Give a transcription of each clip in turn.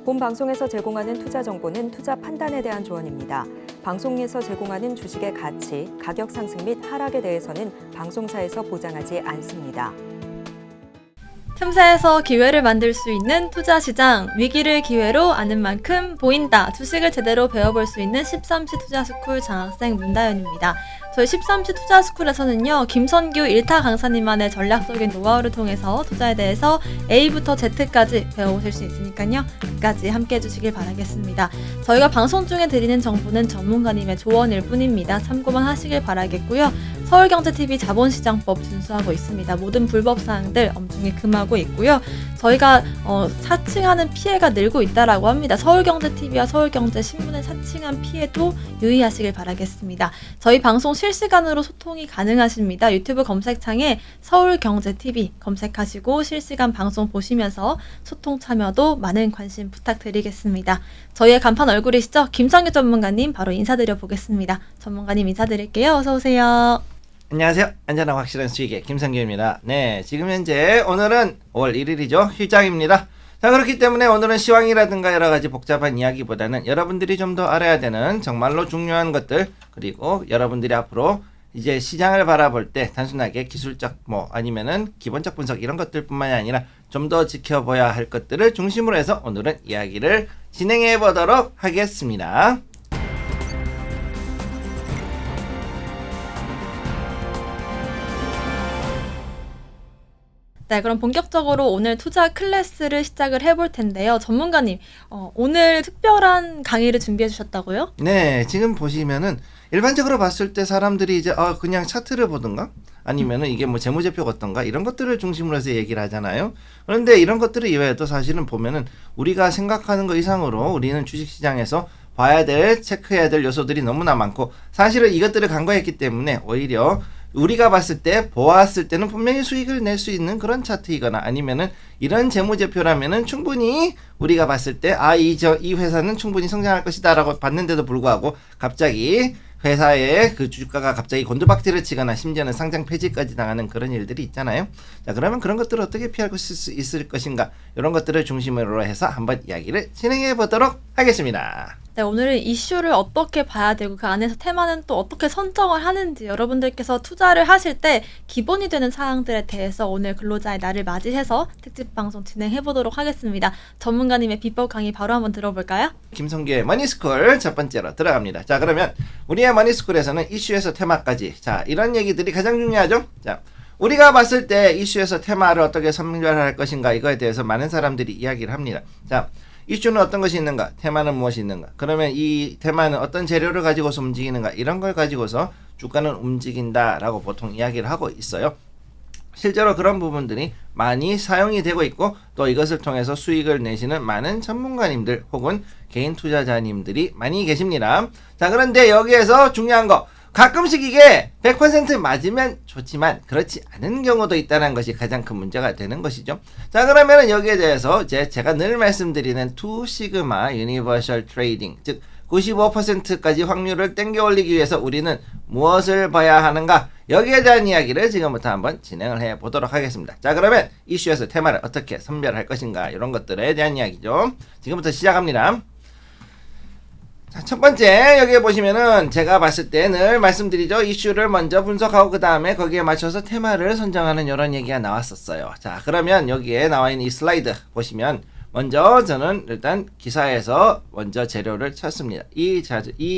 본 방송에서 제공하는 투자 정보는 투자 판단에 대한 조언입니다. 방송에서 제공하는 주식의 가치, 가격 상승 및 하락에 대해서는 방송사에서 보장하지 않습니다. 틈새에서 기회를 만들 수 있는 투자시장, 위기를 기회로 아는 만큼 보인다. 주식을 제대로 배워볼 수 있는 13시 투자스쿨 장학생 문다연입니다. 저희 13시 투자스쿨에서는요, 김선규 1타 강사님만의 전략적인 노하우를 통해서 투자에 대해서 A부터 Z까지 배워보실 수 있으니까요, 끝까지 함께 해주시길 바라겠습니다. 저희가 방송 중에 드리는 정보는 전문가님의 조언일 뿐입니다. 참고만 하시길 바라겠고요. 서울경제TV 자본시장법 준수하고 있습니다. 모든 불법사항들 엄중히 금하고 있고요. 저희가 사칭하는 피해가 늘고 있다라고 합니다. 서울경제TV와 서울경제신문의 사칭한 피해도 유의하시길 바라겠습니다. 저희 방송 실시간으로 소통이 가능하십니다. 유튜브 검색창에 서울경제TV 검색하시고 실시간 방송 보시면서 소통 참여도 많은 관심 부탁드리겠습니다. 저희의 간판 얼굴이시죠? 김선규 전문가님 바로 인사드려 보겠습니다. 전문가님 인사드릴게요. 어서 오세요. 안녕하세요. 안전하고 확실한 수익의 김성규입니다. 네, 지금 현재 오늘은 5월 1일이죠. 휴장입니다. 자, 그렇기 때문에 오늘은 시황이라든가 여러 가지 복잡한 이야기보다는 여러분들이 좀 더 알아야 되는 정말로 중요한 것들, 그리고 여러분들이 앞으로 이제 시장을 바라볼 때 단순하게 기술적 아니면은 기본적 분석 이런 것들뿐만이 아니라 좀 더 지켜봐야 할 것들을 중심으로 해서 오늘은 이야기를 진행해 보도록 하겠습니다. 네, 그럼 본격적으로 오늘 투자 클래스를 시작을 해볼 텐데요. 전문가님, 오늘 특별한 강의를 준비해 주셨다고요? 네, 지금 보시면은 일반적으로 봤을 때 사람들이 이제 그냥 차트를 보든가 아니면은 이게 뭐 재무제표가 어떤가 이런 것들을 중심으로 해서 얘기를 하잖아요. 그런데 이런 것들을 이외에도 사실은 보면은 우리가 생각하는 것 이상으로 우리는 주식시장에서 봐야 될, 체크해야 될 요소들이 너무나 많고, 사실은 이것들을 간과했기 때문에 오히려 우리가 봤을 때, 보았을 때는 분명히 수익을 낼 수 있는 그런 차트이거나 아니면은 이런 재무제표라면은 충분히 우리가 봤을 때, 이 회사는 충분히 성장할 것이다 라고 봤는데도 불구하고 갑자기 회사의 그 주가가 갑자기 곤두박질을 치거나 심지어는 상장 폐지까지 당하는 그런 일들이 있잖아요. 자, 그러면 그런 것들을 어떻게 피할 수 있을 것인가, 이런 것들을 중심으로 해서 한번 이야기를 진행해 보도록 하겠습니다. 네, 오늘은 이슈를 어떻게 봐야 되고 그 안에서 테마는 또 어떻게 선정을 하는지, 여러분들께서 투자를 하실 때 기본이 되는 사항들에 대해서 오늘 근로자의 날을 맞이해서 특집 방송 진행해 보도록 하겠습니다. 전문가님의 비법 강의 바로 한번 들어볼까요? 김성규의 머니스쿨 첫 번째로 들어갑니다. 자, 그러면 우리의 머니스쿨에서는 이슈에서 테마까지, 자, 이런 얘기들이 가장 중요하죠. 자, 우리가 봤을 때 이슈에서 테마를 어떻게 선별할 것인가, 이거에 대해서 많은 사람들이 이야기를 합니다. 자, 이슈는 어떤 것이 있는가? 테마는 무엇이 있는가? 그러면 이 테마는 어떤 재료를 가지고서 움직이는가? 이런 걸 가지고서 주가는 움직인다라고 보통 이야기를 하고 있어요. 실제로 그런 부분들이 많이 사용이 되고 있고, 또 이것을 통해서 수익을 내시는 많은 전문가님들 혹은 개인 투자자님들이 많이 계십니다. 자, 그런데 여기에서 중요한 거, 가끔씩 이게 100% 맞으면 좋지만 그렇지 않은 경우도 있다는 것이 가장 큰 문제가 되는 것이죠. 자, 그러면 여기에 대해서 제가 늘 말씀드리는 2시그마 유니버셜 트레이딩, 즉 95%까지 확률을 땡겨 올리기 위해서 우리는 무엇을 봐야 하는가, 여기에 대한 이야기를 지금부터 한번 진행을 해 보도록 하겠습니다. 자, 그러면 이슈에서 테마를 어떻게 선별할 것인가, 이런 것들에 대한 이야기죠. 지금부터 시작합니다. 자, 첫 번째, 여기에 보시면은 제가 봤을 때 늘 말씀드리죠. 이슈를 먼저 분석하고 그 다음에 거기에 맞춰서 테마를 선정하는 이런 얘기가 나왔었어요. 자, 그러면 여기에 나와 있는 이 슬라이드 보시면, 먼저 저는 일단 기사에서 먼저 재료를 찾습니다. 이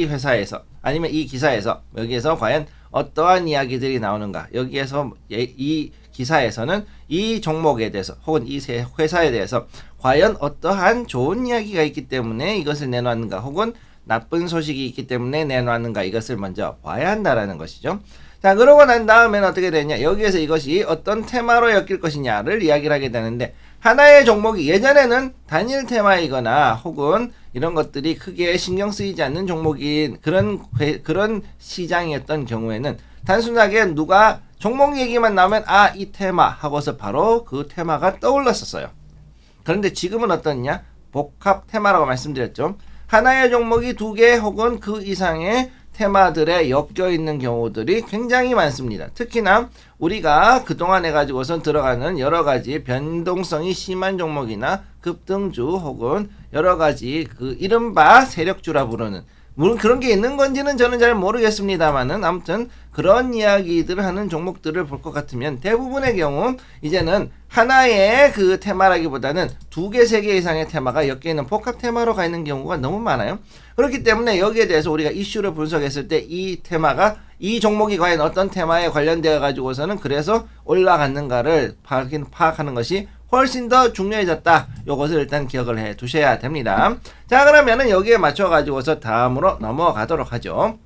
회사에서 아니면 이 기사에서 여기에서 과연 어떠한 이야기들이 나오는가, 여기에서 이 기사에서는 이 종목에 대해서 혹은 이 회사에 대해서 과연 어떠한 좋은 이야기가 있기 때문에 이것을 내놓았는가, 혹은 나쁜 소식이 있기 때문에 내놓았는가, 이것을 먼저 봐야 한다라는 것이죠. 자, 그러고 난 다음에는 어떻게 되냐, 여기에서 이것이 어떤 테마로 엮일 것이냐를 이야기를 하게 되는데, 하나의 종목이 예전에는 단일 테마이거나 혹은 이런 것들이 크게 신경 쓰이지 않는 종목인 그런 시장이었던 경우에는 단순하게 누가 종목 얘기만 나오면 이 테마 하고서 바로 그 테마가 떠올랐었어요. 그런데 지금은 어떠냐, 복합 테마라고 말씀드렸죠. 하나의 종목이 두 개 혹은 그 이상의 테마들에 엮여 있는 경우들이 굉장히 많습니다. 특히나 우리가 그동안 해가지고선 들어가는 여러 가지 변동성이 심한 종목이나 급등주 혹은 여러 가지 그 이른바 세력주라 부르는, 물론 그런 게 있는 건지는 저는 잘 모르겠습니다만은 아무튼 그런 이야기들을 하는 종목들을 볼 것 같으면 대부분의 경우 이제는 하나의 그 테마라기보다는 2개, 3개 이상의 테마가 엮여 있는 복합 테마로 가 있는 경우가 너무 많아요. 그렇기 때문에 여기에 대해서 우리가 이슈를 분석했을 때 이 테마가, 이 종목이 과연 어떤 테마에 관련되어 가지고서는 그래서 올라갔는가를 파악하는 것이 훨씬 더 중요해졌다. 요것을 일단 기억을 해 두셔야 됩니다. 자, 그러면은 여기에 맞춰 가지고서 다음으로 넘어가도록 하죠.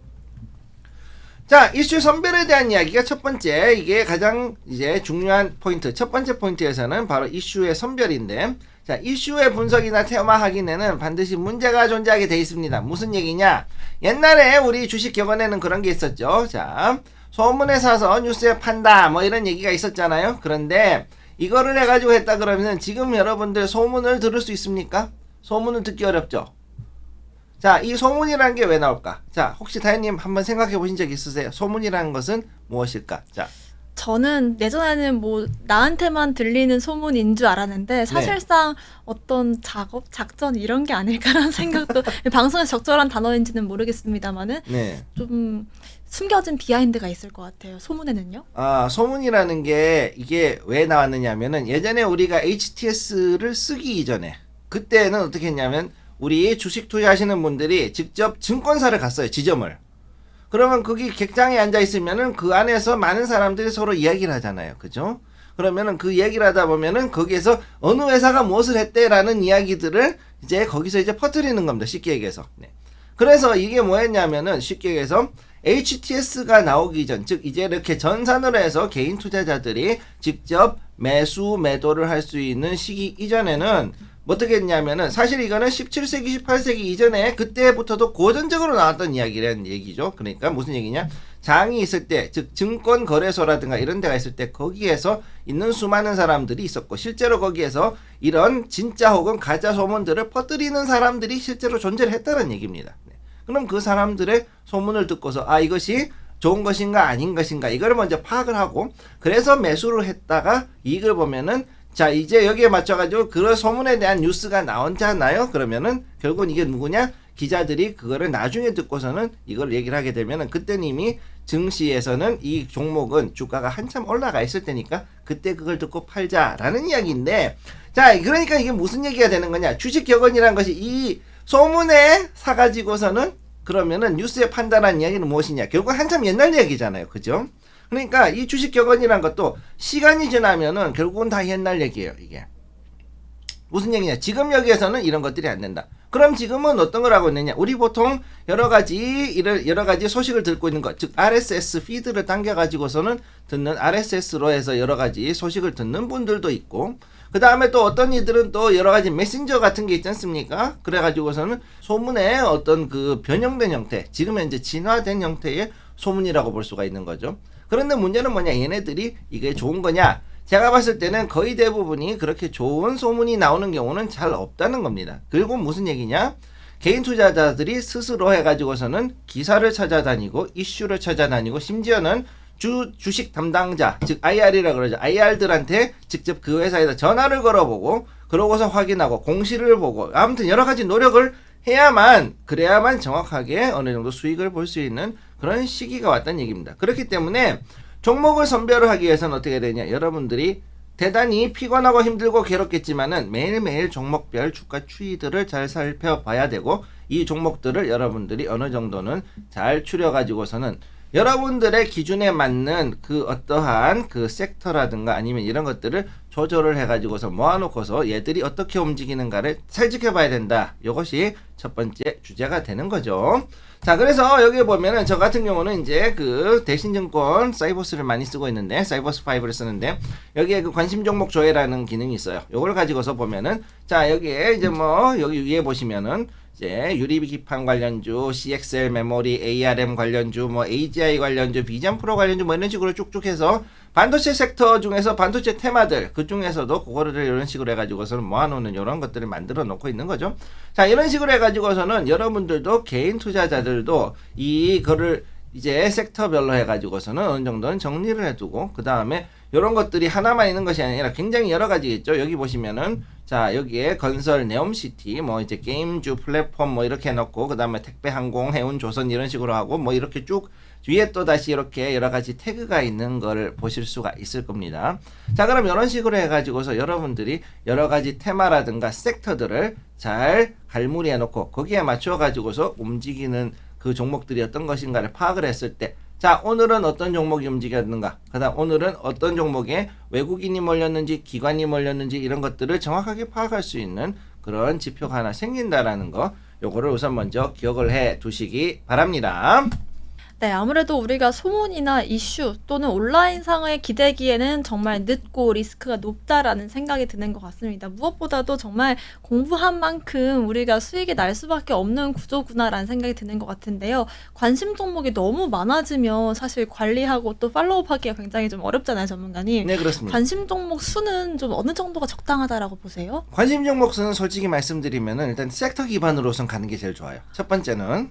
자, 이슈 선별에 대한 이야기가 첫 번째, 이게 가장 이제 중요한 포인트, 첫 번째 포인트에서는 바로 이슈의 선별인데, 자, 이슈의 분석이나 테마 확인에는 반드시 문제가 존재하게 돼 있습니다. 무슨 얘기냐? 옛날에 우리 주식 격언에는 그런 게 있었죠. 자, 소문에 사서 뉴스에 판다, 뭐 이런 얘기가 있었잖아요. 그런데 이거를 해가지고 했다 그러면 지금 여러분들 소문을 들을 수 있습니까? 소문을 듣기 어렵죠. 자, 이 소문이라는 게 왜 나올까? 자, 혹시 다혜님 한번 생각해 보신 적 있으세요? 소문이라는 것은 무엇일까? 자, 저는 예전에는 뭐 나한테만 들리는 소문인 줄 알았는데 사실상 어떤 작업, 작전 이런 게 아닐까라는 생각도 방송에서 적절한 단어인지는 모르겠습니다만은 네. 좀 숨겨진 비하인드가 있을 것 같아요. 소문에는요. 아, 소문이라는 게 이게 왜 나왔느냐면은 예전에 우리가 HTS를 쓰기 이전에 그때는 어떻게 했냐면 우리 주식 투자하시는 분들이 직접 증권사를 갔어요. 지점을. 그러면 거기 객장에 앉아 있으면은 그 안에서 많은 사람들이 서로 이야기를 하잖아요. 그죠? 그러면은 그 얘기를 하다 보면은 거기에서 어느 회사가 무엇을 했대라는 이야기들을 이제 거기서 이제 퍼뜨리는 겁니다. 쉽게 얘기해서. 네. 그래서 이게 뭐였냐면은 쉽게 얘기해서 HTS가 나오기 전, 즉 이제 이렇게 전산으로 해서 개인 투자자들이 직접 매수 매도를 할 수 있는 시기 이전에는 어떻게 했냐면은 사실 이거는 17세기 18세기 이전에 그때부터도 고전적으로 나왔던 이야기라는 얘기죠. 그러니까 무슨 얘기냐, 장이 있을 때, 즉 증권거래소라든가 이런 데가 있을 때 거기에서 있는 수많은 사람들이 있었고 실제로 거기에서 이런 진짜 혹은 가짜 소문들을 퍼뜨리는 사람들이 실제로 존재를 했다는 얘기입니다. 네. 그럼 그 사람들의 소문을 듣고서 아, 이것이 좋은 것인가 아닌 것인가 이걸 먼저 파악을 하고 그래서 매수를 했다가 이익을 보면은 자, 이제 여기에 맞춰가지고 그런 소문에 대한 뉴스가 나오잖아요. 그러면은 결국은 이게 누구냐? 기자들이 그거를 나중에 듣고서는 이걸 얘기를 하게 되면은 그때는 이미 증시에서는 이 종목은 주가가 한참 올라가 있을 때니까 그때 그걸 듣고 팔자라는 이야기인데, 자, 그러니까 이게 무슨 얘기가 되는 거냐? 주식 격언이라는 것이 이 소문에 사가지고서는 그러면은 뉴스에 판단한 이야기는 무엇이냐? 결국 한참 옛날 얘기잖아요. 그죠? 그러니까 이 주식 격언이란 것도 시간이 지나면은 결국은 다 옛날 얘기예요. 이게 무슨 얘기냐, 지금 여기에서는 이런 것들이 안 된다. 그럼 지금은 어떤 걸 하고 있느냐, 우리 보통 여러 가지 소식을 듣고 있는 것, 즉 RSS 피드를 당겨 가지고서는 듣는 RSS로 해서 여러 가지 소식을 듣는 분들도 있고, 그 다음에 또 어떤 이들은 또 여러 가지 메신저 같은 게 있지 않습니까? 그래 가지고서는 소문의 어떤 그 변형된 형태, 지금 현재 진화된 형태의 소문이라고 볼 수가 있는 거죠. 그런데 문제는 뭐냐, 얘네들이 이게 좋은 거냐? 제가 봤을 때는 거의 대부분이 그렇게 좋은 소문이 나오는 경우는 잘 없다는 겁니다. 그리고 무슨 얘기냐? 개인 투자자들이 스스로 해가지고서는 기사를 찾아다니고 이슈를 찾아다니고 심지어는 주식 담당자, 즉 IR이라고 그러죠. IR들한테 직접 그 회사에다 전화를 걸어보고 그러고서 확인하고 공시를 보고 아무튼 여러 가지 노력을 그래야만 정확하게 어느 정도 수익을 볼 수 있는 그런 시기가 왔다는 얘기입니다. 그렇기 때문에 종목을 선별을 하기 위해서는 어떻게 되냐, 여러분들이 대단히 피곤하고 힘들고 괴롭겠지만은 매일매일 종목별 주가 추이들을 잘 살펴봐야 되고 이 종목들을 여러분들이 어느 정도는 잘 추려가지고서는 여러분들의 기준에 맞는 그 어떠한 그 섹터라든가 아니면 이런 것들을 조절을 해가지고서 모아놓고서 얘들이 어떻게 움직이는가를 잘 지켜봐야 된다. 이것이 첫 번째 주제가 되는 거죠. 자, 그래서 여기 보면은 저 같은 경우는 이제 그 대신증권 사이버스를 많이 쓰고 있는데, 사이버스 5를 쓰는데 여기에 그 관심 종목 조회라는 기능이 있어요. 요걸 가지고서 보면은 자, 여기에 이제 뭐 여기 위에 보시면은 이제 유리 기판 관련주, CXL 메모리, ARM 관련주, 뭐 AGI 관련주, 비전 프로 관련주 뭐 이런 식으로 쭉쭉 해서 반도체 섹터 중에서 반도체 테마들 그 중에서도 그거를 이런 식으로 해가지고서는 모아놓는 이런 것들을 만들어 놓고 있는 거죠. 자, 이런 식으로 해가지고서는 여러분들도 개인 투자자들도 이거를 이제 섹터별로 해가지고서는 어느 정도는 정리를 해두고 그 다음에 이런 것들이 하나만 있는 것이 아니라 굉장히 여러 가지 있죠. 여기 보시면은 자, 여기에 건설, 네옴시티, 뭐 이제 게임주, 플랫폼 뭐 이렇게 해놓고 그 다음에 택배, 항공, 해운, 조선 이런 식으로 하고 뭐 이렇게 쭉 위에 또 다시 이렇게 여러 가지 태그가 있는 걸 보실 수가 있을 겁니다. 자, 그럼 이런 식으로 해가지고서 여러분들이 여러 가지 테마라든가 섹터들을 잘 갈무리해 놓고 거기에 맞춰 가지고서 움직이는 그 종목들이 어떤 것인가를 파악을 했을 때, 자, 오늘은 어떤 종목이 움직였는가, 그 다음 오늘은 어떤 종목에 외국인이 몰렸는지 기관이 몰렸는지 이런 것들을 정확하게 파악할 수 있는 그런 지표가 하나 생긴다라는 거, 요거를 우선 먼저 기억을 해 두시기 바랍니다. 네, 아무래도 우리가 소문이나 이슈 또는 온라인상을 기대기에는 정말 늦고 리스크가 높다라는 생각이 드는 것 같습니다. 무엇보다도 정말 공부한 만큼 우리가 수익이 날 수밖에 없는 구조구나라는 생각이 드는 것 같은데요. 관심 종목이 너무 많아지면 사실 관리하고 또 팔로우하기가 굉장히 좀 어렵잖아요, 전문가님. 네, 그렇습니다. 관심 종목 수는 좀 어느 정도가 적당하다라고 보세요? 관심 종목 수는 솔직히 말씀드리면은 일단 섹터 기반으로 우선 가는 게 제일 좋아요. 첫 번째는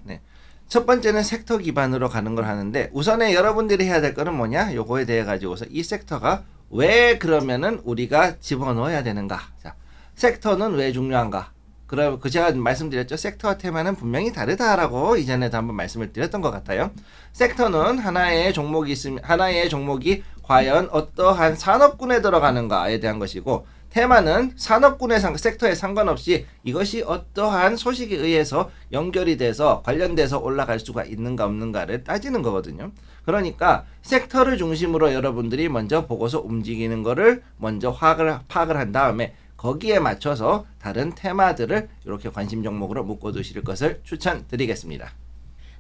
첫 번째는 섹터 기반으로 가는 걸 하는데, 우선에 여러분들이 해야 될 거는 뭐냐? 요거에 대해 가지고서 이 섹터가 왜 그러면은 우리가 집어넣어야 되는가? 자, 섹터는 왜 중요한가? 그럼 제가 말씀드렸죠. 섹터와 테마는 분명히 다르다라고 이전에도 한번 말씀을 드렸던 것 같아요. 섹터는 하나의 종목이 있으면 하나의 종목이 과연 어떠한 산업군에 들어가는가에 대한 것이고, 테마는 산업군의 섹터에 상관없이 이것이 어떠한 소식에 의해서 연결이 돼서 관련돼서 올라갈 수가 있는가 없는가를 따지는 거거든요. 그러니까 섹터를 중심으로 여러분들이 먼저 보고서 움직이는 거를 먼저 파악을 한 다음에 거기에 맞춰서 다른 테마들을 이렇게 관심 종목으로 묶어두실 것을 추천드리겠습니다.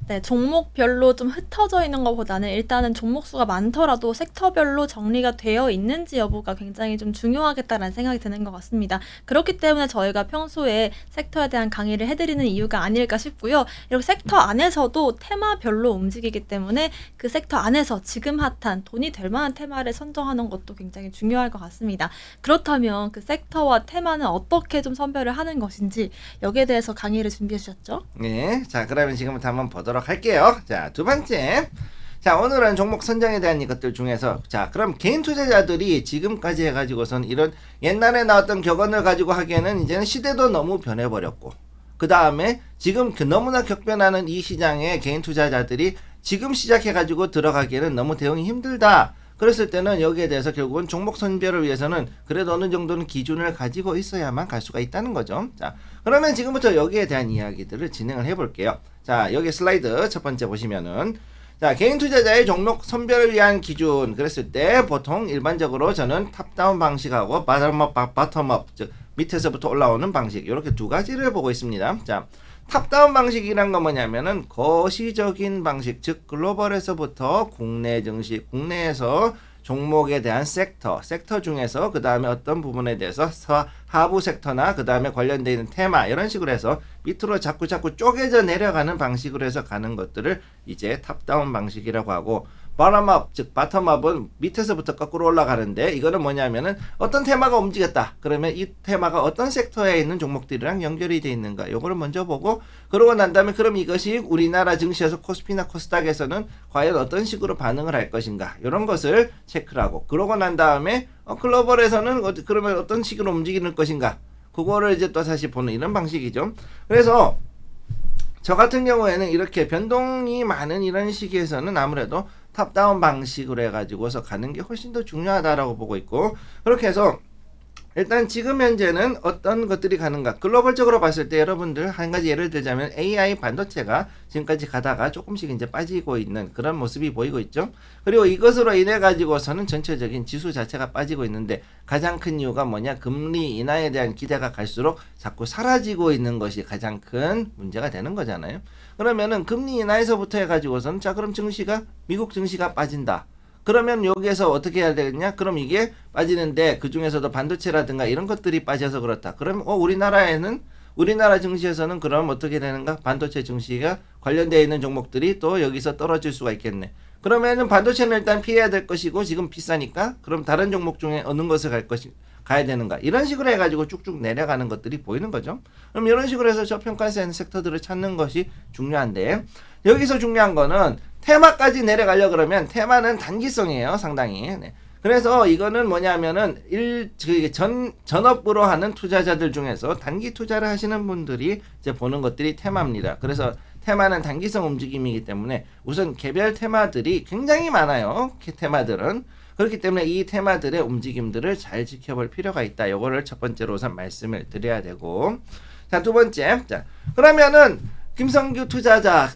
네, 종목별로 좀 흩어져 있는 것보다는 일단은 종목 수가 많더라도 섹터별로 정리가 되어 있는지 여부가 굉장히 좀 중요하겠다라는 생각이 드는 것 같습니다. 그렇기 때문에 저희가 평소에 섹터에 대한 강의를 해드리는 이유가 아닐까 싶고요. 이렇게 섹터 안에서도 테마별로 움직이기 때문에 그 섹터 안에서 지금 핫한 돈이 될 만한 테마를 선정하는 것도 굉장히 중요할 것 같습니다. 그렇다면 그 섹터와 테마는 어떻게 좀 선별을 하는 것인지 여기에 대해서 강의를 준비해 주셨죠? 네, 자, 그러면 지금부터 한번 보도록 할게요. 자, 두 번째. 자, 오늘은 종목 선정에 대한 이것들 중에서, 자, 그럼 개인 투자자들이 지금까지 해가지고선 이런 옛날에 나왔던 격언을 가지고 하기에는 이제는 시대도 너무 변해버렸고, 그 다음에 지금 너무나 격변하는 이 시장에 개인 투자자들이 지금 시작해가지고 들어가기에는 너무 대응이 힘들다. 그랬을 때는 여기에 대해서 결국은 종목 선별을 위해서는 그래도 어느 정도는 기준을 가지고 있어야만 갈 수가 있다는 거죠. 자, 그러면 지금부터 여기에 대한 이야기들을 진행을 해볼게요. 자, 여기 슬라이드 첫 번째 보시면은, 자, 개인 투자자의 종목 선별을 위한 기준 그랬을 때 보통 일반적으로 저는 탑다운 방식하고 바텀업, 즉 밑에서부터 올라오는 방식, 이렇게 두 가지를 보고 있습니다. 자, 탑다운 방식이란 건 뭐냐면은 거시적인 방식, 즉 글로벌에서부터 국내 증시, 국내에서 종목에 대한 섹터 중에서 그 다음에 어떤 부분에 대해서 하부 섹터나 그 다음에 관련되어 있는 테마, 이런 식으로 해서 밑으로 자꾸 쪼개져 내려가는 방식으로 해서 가는 것들을 이제 탑다운 방식이라고 하고, bottom-up, 즉 bottom-up은 밑에서부터 거꾸로 올라가는데, 이거는 뭐냐면은 어떤 테마가 움직였다. 그러면 이 테마가 어떤 섹터에 있는 종목들이랑 연결이 돼 있는가, 요거를 먼저 보고, 그러고 난 다음에 그럼 이것이 우리나라 증시에서 코스피나 코스닥에서는 과연 어떤 식으로 반응을 할 것인가, 이런 것을 체크를 하고, 그러고 난 다음에 글로벌에서는 그러면 어떤 식으로 움직이는 것인가, 그거를 이제 또 다시 보는 이런 방식이죠. 그래서 저 같은 경우에는 이렇게 변동이 많은 이런 시기에서는 아무래도 탑다운 방식으로 해가지고서 가는 게 훨씬 더 중요하다라고 보고 있고, 그렇게 해서 일단 지금 현재는 어떤 것들이 가는가, 글로벌적으로 봤을 때 여러분들 한 가지 예를 들자면 AI 반도체가 지금까지 가다가 조금씩 이제 빠지고 있는 그런 모습이 보이고 있죠. 그리고 이것으로 인해 가지고서는 전체적인 지수 자체가 빠지고 있는데, 가장 큰 이유가 뭐냐, 금리 인하에 대한 기대가 갈수록 자꾸 사라지고 있는 것이 가장 큰 문제가 되는 거잖아요. 그러면은 금리 인하에서부터 해가지고서는, 자, 그럼 증시가, 미국 증시가 빠진다. 그러면 여기에서 어떻게 해야 되겠냐? 그럼 이게 빠지는데 그 중에서도 반도체라든가 이런 것들이 빠져서 그렇다. 그럼 우리나라에는 우리나라 증시에서는 그럼 어떻게 되는가? 반도체 증시가 관련되어 있는 종목들이 또 여기서 떨어질 수가 있겠네. 그러면은 반도체는 일단 피해야 될 것이고 지금 비싸니까 그럼 다른 종목 중에 어느 것을 가야 되는가? 이런 식으로 해가지고 쭉쭉 내려가는 것들이 보이는 거죠. 그럼 이런 식으로 해서 저평가세 섹터들을 찾는 것이 중요한데 여기서 중요한 거는 테마까지 내려가려 그러면 테마는 단기성이에요, 상당히. 네. 그래서 이거는 뭐냐면은 전업으로 하는 투자자들 중에서 단기 투자를 하시는 분들이 이제 보는 것들이 테마입니다. 그래서 테마는 단기성 움직임이기 때문에 우선 개별 테마들이 굉장히 많아요. 테마들은. 그렇기 때문에 이 테마들의 움직임들을 잘 지켜볼 필요가 있다. 요거를 첫 번째로 우선 말씀을 드려야 되고. 자, 두 번째. 자, 그러면은 김성규 투자자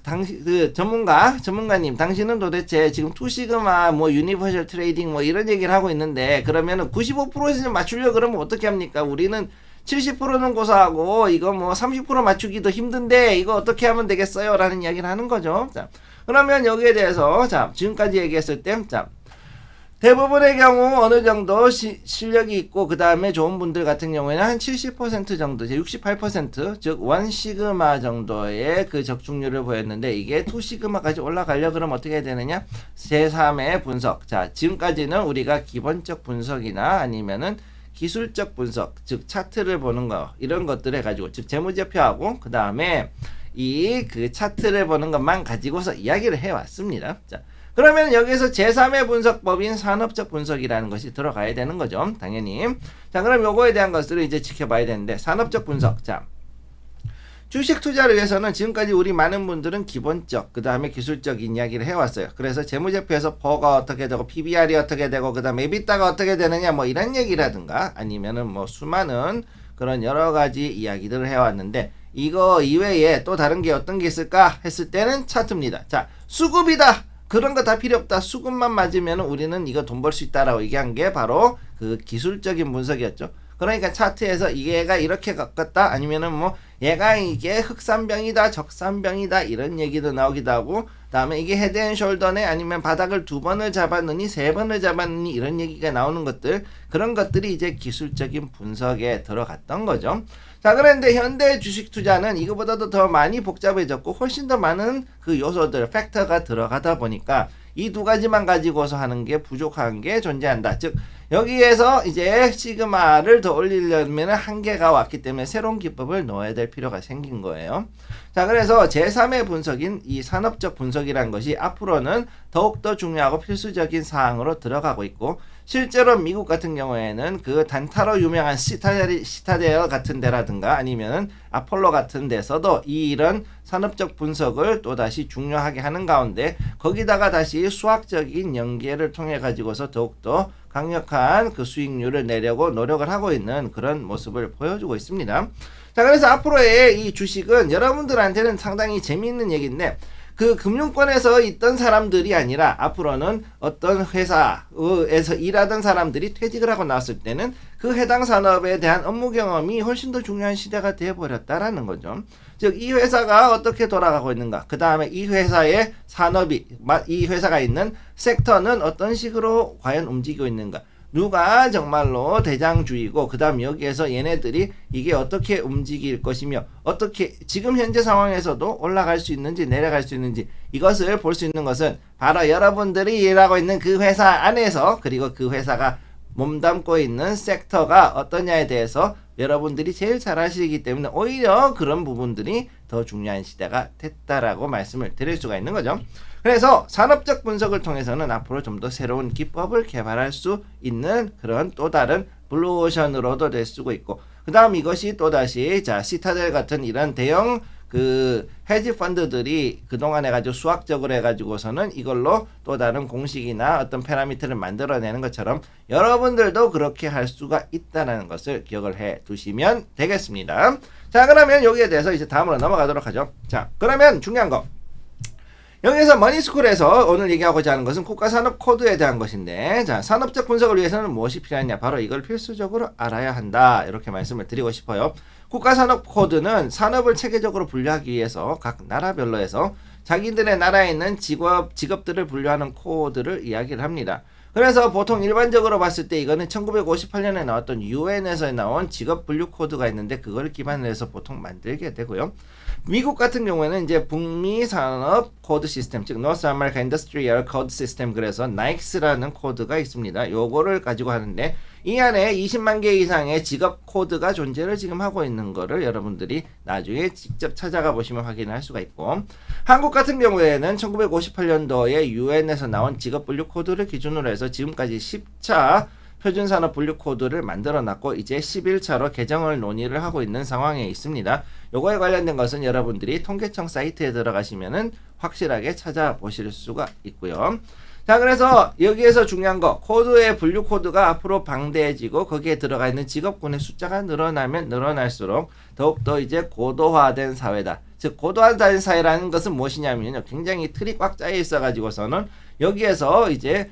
전문가님 당신은 도대체 지금 투시그마 뭐 유니버셜 트레이딩 뭐 이런 얘기를 하고 있는데 그러면은 95%에서 맞추려고 그러면 어떻게 합니까? 우리는 70%는 고사하고 이거 뭐 30% 맞추기도 힘든데 이거 어떻게 하면 되겠어요? 라는 이야기를 하는 거죠. 자, 그러면 여기에 대해서 자, 지금까지 얘기했을 때 자, 대부분의 경우 어느 정도 실력이 있고 그 다음에 좋은 분들 같은 경우에는 한 70% 정도, 68% 즉 1시그마 정도의 그 적중률을 보였는데 이게 2시그마까지 올라가려 그러면 어떻게 해야 되느냐? 제3의 분석. 자, 지금까지는 우리가 기본적 분석이나 아니면은 기술적 분석, 즉 차트를 보는 거 이런 것들 해가지고 즉 재무제표하고 그 다음에 이 그 차트를 보는 것만 가지고서 이야기를 해왔습니다. 자, 그러면 여기서 제3의 분석법인 산업적 분석이라는 것이 들어가야 되는 거죠. 당연히. 자, 그럼 요거에 대한 것들을 이제 지켜봐야 되는데 산업적 분석. 자, 주식 투자를 위해서는 지금까지 우리 많은 분들은 기본적, 그 다음에 기술적인 이야기를 해왔어요. 그래서 재무제표에서 퍼가 어떻게 되고, PBR이 어떻게 되고, 그 다음에 EBITDA가 어떻게 되느냐, 뭐 이런 얘기라든가, 아니면은 뭐 수많은 그런 여러 가지 이야기들을 해왔는데, 이거 이외에 또 다른 게 어떤 게 있을까 했을 때는 차트입니다. 자, 수급이다. 그런 거 다 필요 없다. 수급만 맞으면 우리는 이거 돈 벌 수 있다라고 얘기한 게 바로 그 기술적인 분석이었죠. 그러니까 차트에서 얘가 이렇게 꺾었다 아니면은 뭐 얘가 이게 흑산병이다 적산병이다 이런 얘기도 나오기도 하고 다음에 이게 헤드앤숄더네 아니면 바닥을 2번을 잡았느니 3번을 잡았느니 이런 얘기가 나오는 것들 그런 것들이 이제 기술적인 분석에 들어갔던 거죠. 자, 그런데 현대 주식 투자는 이거보다도 더 많이 복잡해졌고 훨씬 더 많은 그 요소들 팩터가 들어가다 보니까 이 두 가지만 가지고서 하는 게 부족한 게 존재한다. 즉 여기에서 이제 시그마를 더 올리려면 한계가 왔기 때문에 새로운 기법을 넣어야 될 필요가 생긴 거예요. 자, 그래서 제3의 분석인 이 산업적 분석이라는 것이 앞으로는 더욱더 중요하고 필수적인 사항으로 들어가고 있고 실제로 미국 같은 경우에는 그 단타로 유명한 시타델 같은 데라든가 아니면 아폴로 같은 데서도 이런 산업적 분석을 또다시 중요하게 하는 가운데 거기다가 다시 수학적인 연계를 통해 가지고서 더욱더 강력한 그 수익률을 내려고 노력을 하고 있는 그런 모습을 보여주고 있습니다. 자, 그래서 앞으로의 이 주식은 여러분들한테는 상당히 재미있는 얘기인데 그 금융권에서 있던 사람들이 아니라 앞으로는 어떤 회사에서 일하던 사람들이 퇴직을 하고 나왔을 때는 그 해당 산업에 대한 업무 경험이 훨씬 더 중요한 시대가 되어버렸다라는 거죠. 즉 이 회사가 어떻게 돌아가고 있는가, 그 다음에 이 회사의 산업이, 이 회사가 있는 섹터는 어떤 식으로 과연 움직이고 있는가, 누가 정말로 대장주이고 그 다음 여기에서 얘네들이 이게 어떻게 움직일 것이며 어떻게 지금 현재 상황에서도 올라갈 수 있는지 내려갈 수 있는지 이것을 볼 수 있는 것은 바로 여러분들이 일하고 있는 그 회사 안에서 그리고 그 회사가 몸담고 있는 섹터가 어떠냐에 대해서 여러분들이 제일 잘 아시기 때문에 오히려 그런 부분들이 더 중요한 시대가 됐다라고 말씀을 드릴 수가 있는 거죠. 그래서 산업적 분석을 통해서는 앞으로 좀 더 새로운 기법을 개발할 수 있는 그런 또 다른 블루오션으로도 될 수가 있고 그 다음 이것이 또다시 자 시타델 같은 이런 대형 그 헤지 펀드들이 그동안 해가지고 수학적으로 해가지고서는 이걸로 또 다른 공식이나 어떤 파라미터를 만들어내는 것처럼 여러분들도 그렇게 할 수가 있다는 것을 기억을 해 두시면 되겠습니다. 자, 그러면 여기에 대해서 이제 다음으로 넘어가도록 하죠. 자, 그러면 중요한 거 여기서 머니스쿨에서 오늘 얘기하고자 하는 것은 국가산업 코드에 대한 것인데 자 산업적 분석을 위해서는 무엇이 필요하냐 바로 이걸 필수적으로 알아야 한다 이렇게 말씀을 드리고 싶어요. 국가산업 코드는 산업을 체계적으로 분류하기 위해서 각 나라별로 해서 자기들의 나라에 있는 직업들을 분류하는 코드를 이야기를 합니다. 그래서 보통 일반적으로 봤을 때 이거는 1958년에 나왔던 UN에서 나온 직업 분류 코드가 있는데 그걸 기반으로 해서 보통 만들게 되고요. 미국 같은 경우에는 이제 북미 산업 코드 시스템, 즉 North American Industrial Code System, 그래서 NAICS라는 코드가 있습니다. 요거를 가지고 하는데 이 안에 20만 개 이상의 직업 코드가 존재를 지금 하고 있는 거를 여러분들이 나중에 직접 찾아가 보시면 확인할 수가 있고, 한국 같은 경우에는 1958년도에 UN에서 나온 직업 분류 코드를 기준으로 해서 지금까지 10차 표준산업 분류 코드를 만들어 놨고 이제 11차로 개정을 논의를 하고 있는 상황에 있습니다. 요거에 관련된 것은 여러분들이 통계청 사이트에 들어가시면은 확실하게 찾아보실 수가 있고요. 자, 그래서 여기에서 중요한 거, 코드의 분류 코드가 앞으로 방대해지고 거기에 들어가 있는 직업군의 숫자가 늘어나면 늘어날수록 더욱더 이제 고도화된 사회다. 즉 고도화된 사회라는 것은 무엇이냐면요, 굉장히 틀이 꽉 짜여 있어 가지고서는 여기에서 이제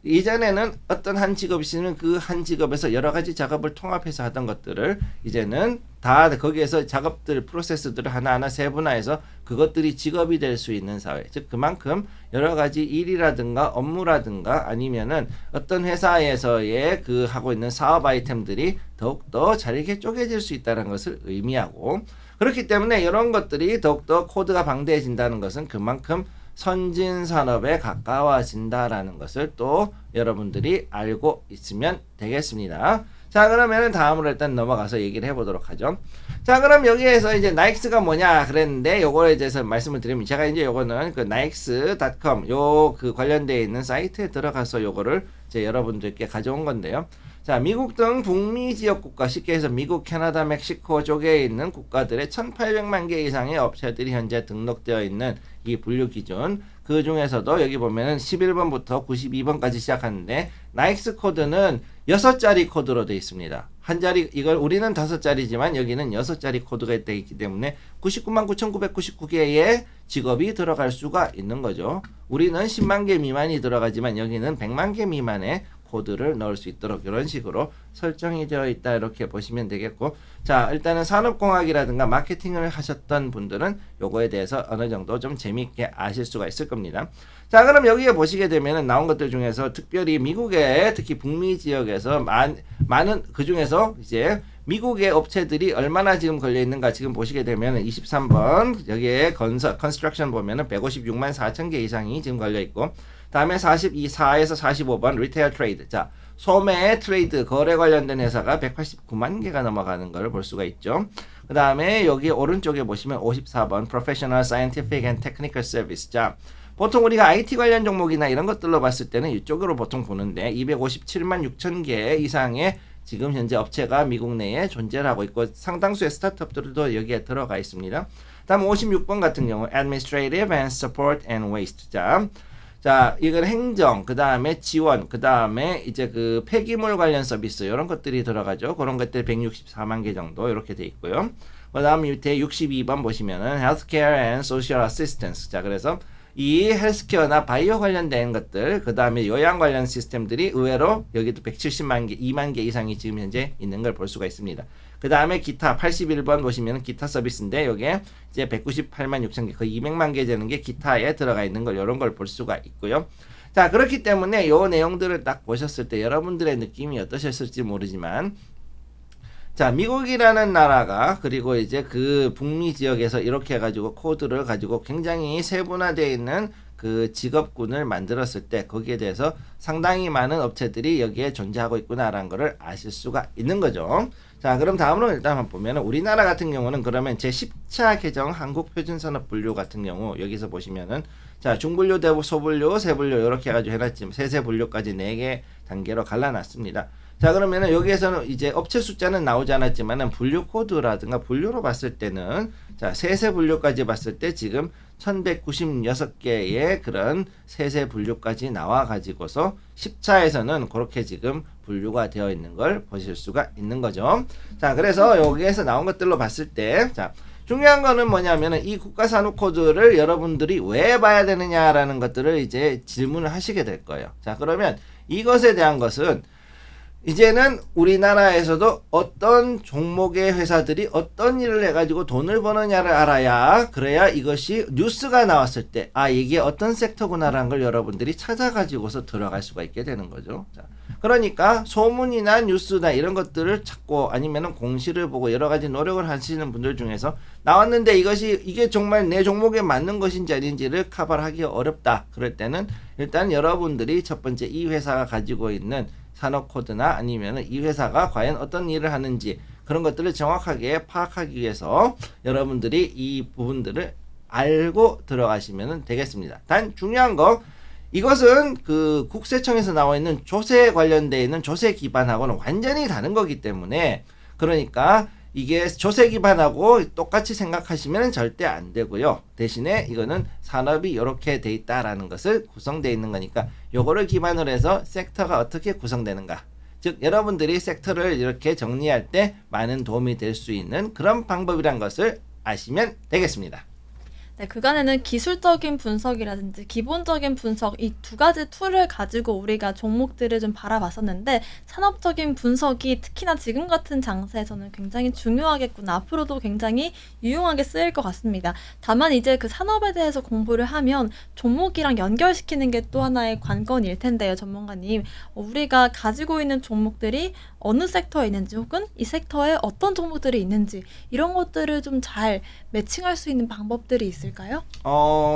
이전에는 어떤 한 직업이 있으면 그 한 직업에서 여러 가지 작업을 통합해서 하던 것들을 이제는 다 거기에서 작업들, 프로세스들을 하나하나 세분화해서 그것들이 직업이 될 수 있는 사회. 즉 그만큼 여러 가지 일이라든가 업무라든가 아니면은 어떤 회사에서의 그 하고 있는 사업 아이템들이 더욱더 잘게 쪼개질 수 있다는 것을 의미하고, 그렇기 때문에 이런 것들이 더욱더 코드가 방대해진다는 것은 그만큼 선진 산업에 가까워진다라는 것을 또 여러분들이 알고 있으면 되겠습니다. 자, 그러면은 다음으로 일단 넘어가서 얘기를 해보도록 하죠. 자, 그럼 여기에서 이제 나익스가 뭐냐 그랬는데 요거에 대해서 말씀을 드리면, 제가 이제 요거는 그 naix.com 요 그 관련되어 있는 사이트에 들어가서 요거를 이제 여러분들께 가져온 건데요. 자, 미국 등 북미 지역 국가, 쉽게 해서 미국, 캐나다, 멕시코 쪽에 있는 국가들의 1800만 개 이상의 업체들이 현재 등록되어 있는 이 분류 기준, 그 중에서도 여기 보면은 11번부터 92번까지 시작하는데 나익스 코드는 6자리 코드로 되어 있습니다. 한 자리, 이걸 우리는 5자리지만 여기는 6자리 코드가 되어 있기 때문에 99만 9,999개의 직업이 들어갈 수가 있는 거죠. 우리는 10만 개 미만이 들어가지만 여기는 100만 개 미만의 코드를 넣을 수 있도록 이런 식으로 설정이 되어 있다, 이렇게 보시면 되겠고, 자, 일단은 산업공학이라든가 마케팅을 하셨던 분들은 요거에 대해서 어느 정도 좀 재미있게 아실 수가 있을 겁니다. 자, 그럼 여기에 보시게 되면은 나온 것들 중에서 특별히 미국의 특히 북미 지역에서 많은 그 중에서 이제 미국의 업체들이 얼마나 지금 걸려 있는가 지금 보시게 되면은 23번 여기에 컨스트럭션 보면은 156만 4천 개 이상이 지금 걸려 있고, 다음에 4에서 45번 리테일 트레이드. 자, 소매 트레이드 거래 관련된 회사가 189만 개가 넘어가는 걸 볼 수가 있죠. 그 다음에 여기 오른쪽에 보시면 54번 Professional Scientific and Technical Service. 자, 보통 우리가 IT 관련 종목이나 이런 것들로 봤을 때는 이쪽으로 보통 보는데 257만 6천 개 이상의 지금 현재 업체가 미국 내에 존재를 하고 있고 상당수의 스타트업들도 여기에 들어가 있습니다. 다음 56번 같은 경우 Administrative and Support and Waste. 자, 이건 행정, 그 다음에 지원, 그 다음에 이제 그 폐기물 관련 서비스, 이런 것들이 들어가죠. 그런 것들 164만 개 정도 이렇게 돼 있고요. 그 다음 밑에 62번 보시면은 Healthcare and Social Assistance. 자, 그래서 이 헬스케어나 바이오 관련된 것들, 그 다음에 요양 관련 시스템들이 의외로 여기도 170만 개, 2만 개 이상이 지금 현재 있는 걸 볼 수가 있습니다. 그 다음에 기타 81번 보시면 기타 서비스인데 여기에 이제 198만 6천 개, 거의 200만 개 되는 게 기타에 들어가 있는 걸, 이런 걸 볼 수가 있고요. 자, 그렇기 때문에 요 내용들을 딱 보셨을 때 여러분들의 느낌이 어떠셨을지 모르지만, 자, 미국이라는 나라가 그리고 이제 그 북미 지역에서 이렇게 해가지고 코드를 가지고 굉장히 세분화되어 있는 그 직업군을 만들었을 때 거기에 대해서 상당히 많은 업체들이 여기에 존재하고 있구나라는 것을 아실 수가 있는 거죠. 자, 그럼 다음으로 일단 한번 보면 우리나라 같은 경우는 그러면 제10차 개정 한국표준산업 분류 같은 경우 여기서 보시면은 자, 중분류, 대부, 소분류, 세분류 이렇게 해가지고 해놨지만 세세 분류까지 4개 단계로 갈라놨습니다. 자, 그러면은 여기에서는 이제 업체 숫자는 나오지 않았지만은 분류 코드라든가 분류로 봤을 때는 자, 세세 분류까지 봤을 때 지금 1196개의 그런 세세 분류까지 나와 가지고서 10차에서는 그렇게 지금 분류가 되어 있는 걸 보실 수가 있는 거죠. 자, 그래서 여기에서 나온 것들로 봤을 때 자, 중요한 거는 뭐냐면은 이 국가산업 코드를 여러분들이 왜 봐야 되느냐라는 것들을 이제 질문을 하시게 될 거예요. 자, 그러면 이것에 대한 것은 이제는 우리나라에서도 어떤 종목의 회사들이 어떤 일을 해가지고 돈을 버느냐를 알아야, 그래야 이것이 뉴스가 나왔을 때 이게 어떤 섹터구나라는 걸 여러분들이 찾아가지고서 들어갈 수가 있게 되는 거죠. 자, 그러니까 소문이나 뉴스나 이런 것들을 찾고 아니면은 공시를 보고 여러 가지 노력을 하시는 분들 중에서 나왔는데 이게 정말 내 종목에 맞는 것인지 아닌지를 커버하기 어렵다. 그럴 때는 일단 여러분들이 첫 번째 이 회사가 가지고 있는 산업 코드나 아니면 이 회사가 과연 어떤 일을 하는지 그런 것들을 정확하게 파악하기 위해서 여러분들이 이 부분들을 알고 들어가시면 되겠습니다. 단 중요한 거, 이것은 그 국세청에서 나와 있는 조세 관련되어 있는 조세 기반하고는 완전히 다른 거기 때문에, 그러니까 이게 조세 기반하고 똑같이 생각하시면 절대 안 되고요. 대신에 이거는 산업이 이렇게 돼 있다라는 것을 구성되어 있는 거니까 요거를 기반으로 해서 섹터가 어떻게 구성되는가, 즉 여러분들이 섹터를 이렇게 정리할 때 많은 도움이 될 수 있는 그런 방법이란 것을 아시면 되겠습니다. 네, 그간에는 기술적인 분석이라든지 기본적인 분석, 이 두 가지 툴을 가지고 우리가 종목들을 좀 바라봤었는데, 산업적인 분석이 특히나 지금 같은 장세에서는 굉장히 중요하겠구나, 앞으로도 굉장히 유용하게 쓰일 것 같습니다. 다만 이제 그 산업에 대해서 공부를 하면 종목이랑 연결시키는 게 또 하나의 관건일 텐데요, 전문가님. 우리가 가지고 있는 종목들이 어느 섹터에 있는지, 혹은 이 섹터에 어떤 종목들이 있는지, 이런 것들을 좀 잘 매칭할 수 있는 방법들이 있을까요?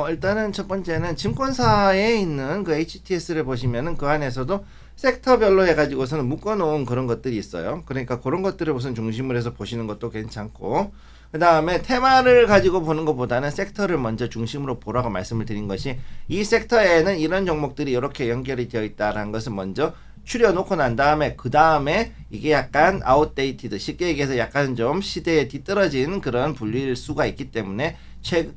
일단은 첫 번째는 증권사에 있는 그 HTS를 보시면은 그 안에서도 섹터별로 해가지고서는 묶어놓은 그런 것들이 있어요. 그러니까 그런 것들을 우선 중심으로 해서 보시는 것도 괜찮고, 그 다음에 테마를 가지고 보는 것보다는 섹터를 먼저 중심으로 보라고 말씀을 드린 것이, 이 섹터에는 이런 종목들이 이렇게 연결이 되어 있다라는 것을 먼저 추려놓고 난 다음에, 그 다음에 이게 약간 아웃데이티드, 쉽게 얘기해서 약간 좀 시대에 뒤떨어진 그런 분리일 수가 있기 때문에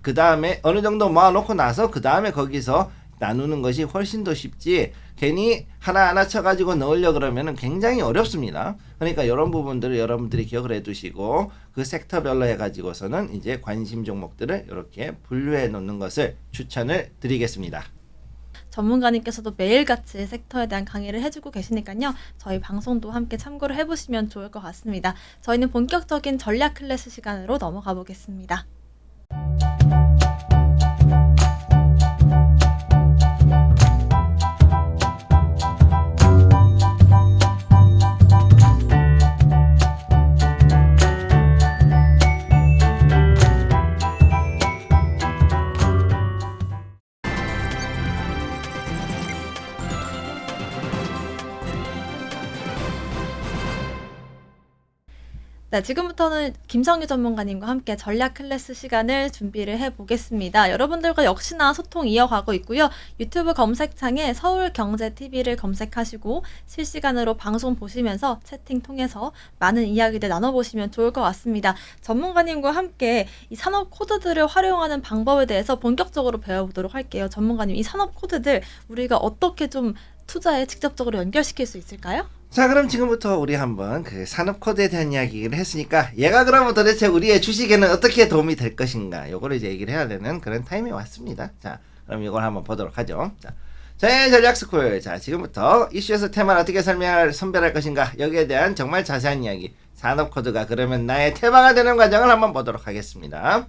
그 다음에 어느 정도 모아놓고 나서 그 다음에 거기서 나누는 것이 훨씬 더 쉽지, 괜히 하나하나 쳐가지고 넣으려 그러면 굉장히 어렵습니다. 그러니까 이런 부분들을 여러분들이 기억을 해두시고 그 섹터별로 해가지고서는 이제 관심 종목들을 이렇게 분류해 놓는 것을 추천을 드리겠습니다. 전문가님께서도 매일같이 섹터에 대한 강의를 해주고 계시니까요. 저희 방송도 함께 참고를 해보시면 좋을 것 같습니다. 저희는 본격적인 전략 클래스 시간으로 넘어가 보겠습니다. 네, 지금부터는 김성규 전문가님과 함께 전략 클래스 시간을 준비를 해보겠습니다. 여러분들과 역시나 소통 이어가고 있고요. 유튜브 검색창에 서울경제TV를 검색하시고 실시간으로 방송 보시면서 채팅 통해서 많은 이야기들 나눠보시면 좋을 것 같습니다. 전문가님과 함께 이 산업 코드들을 활용하는 방법에 대해서 본격적으로 배워보도록 할게요. 전문가님, 이 산업 코드들 우리가 어떻게 좀 투자에 직접적으로 연결시킬 수 있을까요? 자, 그럼 지금부터 우리 한번 그 산업 코드에 대한 이야기를 했으니까, 얘가 그러면 도대체 우리의 주식에는 어떻게 도움이 될 것인가, 요거를 이제 얘기를 해야 되는 그런 타임이 왔습니다. 자, 그럼 이걸 한번 보도록 하죠. 자, 저의 전략스쿨. 자, 지금부터 이슈에서 테마를 어떻게 선별할 것인가, 여기에 대한 정말 자세한 이야기, 산업 코드가 그러면 나의 테마가 되는 과정을 한번 보도록 하겠습니다.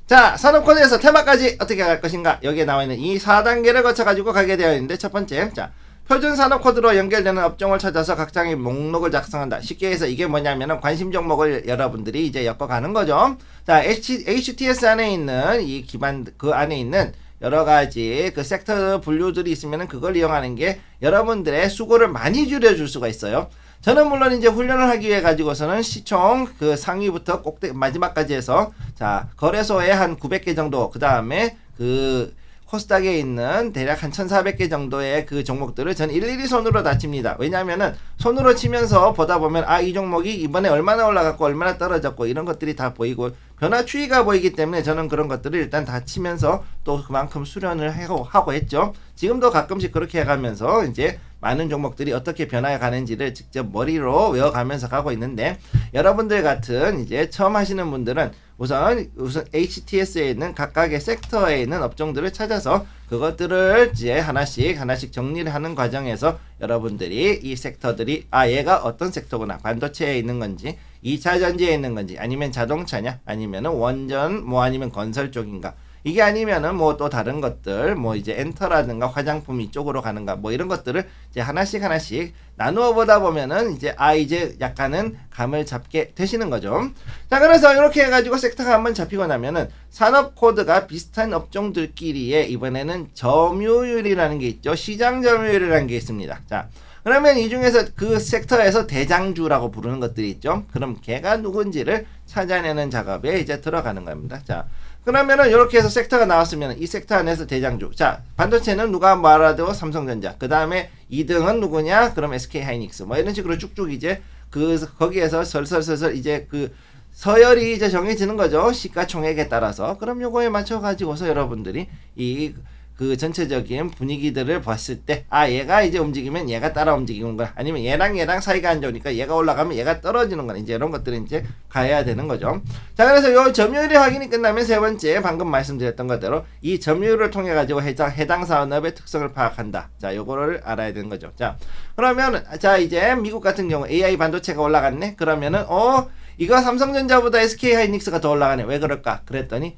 자, 산업 코드에서 테마까지 어떻게 갈 것인가, 여기에 나와 있는 이 4단계를 거쳐가지고 가게 되어 있는데, 첫 번째, 자, 표준 산업 코드로 연결되는 업종을 찾아서 각 장의 목록을 작성한다. 쉽게 해서 이게 뭐냐면은 관심 종목을 여러분들이 이제 엮어가는 거죠. 자, HTS 안에 있는 이 기반, 그 안에 있는 여러 가지 그 섹터 분류들이 있으면은 그걸 이용하는 게 여러분들의 수고를 많이 줄여줄 수가 있어요. 저는 물론 이제 훈련을 하기 위해 가지고서는 시총 그 상위부터 마지막까지 해서, 자, 거래소에 한 900개 정도, 그 다음에 그 코스닥에 있는 대략 한 1400개 정도의 그 종목들을 전 일일이 손으로 다 칩니다. 왜냐하면은 손으로 치면서 보다 보면 이 종목이 이번에 얼마나 올라갔고 얼마나 떨어졌고 이런 것들이 다 보이고 변화 추이가 보이기 때문에 저는 그런 것들을 일단 다 치면서 또 그만큼 수련을 하고 했죠. 지금도 가끔씩 그렇게 해가면서 이제 많은 종목들이 어떻게 변화해 가는지를 직접 머리로 외워가면서 가고 있는데, 여러분들 같은 이제 처음 하시는 분들은 우선 HTS에 있는 각각의 섹터에 있는 업종들을 찾아서 그것들을 이제 하나씩 정리를 하는 과정에서 여러분들이 이 섹터들이 얘가 어떤 섹터구나, 반도체에 있는 건지 2차 전지에 있는 건지 아니면 자동차냐 아니면은 원전 뭐 아니면 건설 쪽인가, 이게 아니면은 뭐 또 다른 것들 뭐 이제 엔터라든가 화장품 이쪽으로 가는가 뭐 이런 것들을 이제 하나씩 나누어 보다 보면은 이제 약간은 감을 잡게 되시는 거죠. 자, 그래서 이렇게 해가지고 섹터가 한번 잡히고 나면은 산업 코드가 비슷한 업종들끼리의 이번에는 점유율이라는 게 있죠. 시장 점유율이라는 게 있습니다. 자, 그러면 이 중에서 그 섹터에서 대장주라고 부르는 것들이 있죠. 그럼 걔가 누군지를 찾아내는 작업에 이제 들어가는 겁니다. 자, 그러면은 이렇게 해서 섹터가 나왔으면 이 섹터 안에서 대장주. 자, 반도체는 누가 말하도 삼성전자. 그 다음에 2등은 누구냐? 그럼 SK 하이닉스. 뭐 이런 식으로 쭉쭉 이제 거기에서 설설설설 이제 서열이 이제 정해지는 거죠. 시가총액에 따라서. 그럼 요거에 맞춰 가지고서 여러분들이 전체적인 분위기들을 봤을 때, 얘가 이제 움직이면 얘가 따라 움직이는 거야. 아니면 얘랑 사이가 안 좋으니까 얘가 올라가면 얘가 떨어지는 거야. 이제 이런 것들은 이제 가야 되는 거죠. 자, 그래서 요 점유율이 확인이 끝나면 세 번째, 방금 말씀드렸던 것대로 이 점유율을 통해 가지고 해당 산업의 특성을 파악한다. 자, 요거를 알아야 되는 거죠. 자, 그러면, 이제 미국 같은 경우 AI 반도체가 올라갔네? 그러면은, 이거 삼성전자보다 SK 하이닉스가 더 올라가네. 왜 그럴까? 그랬더니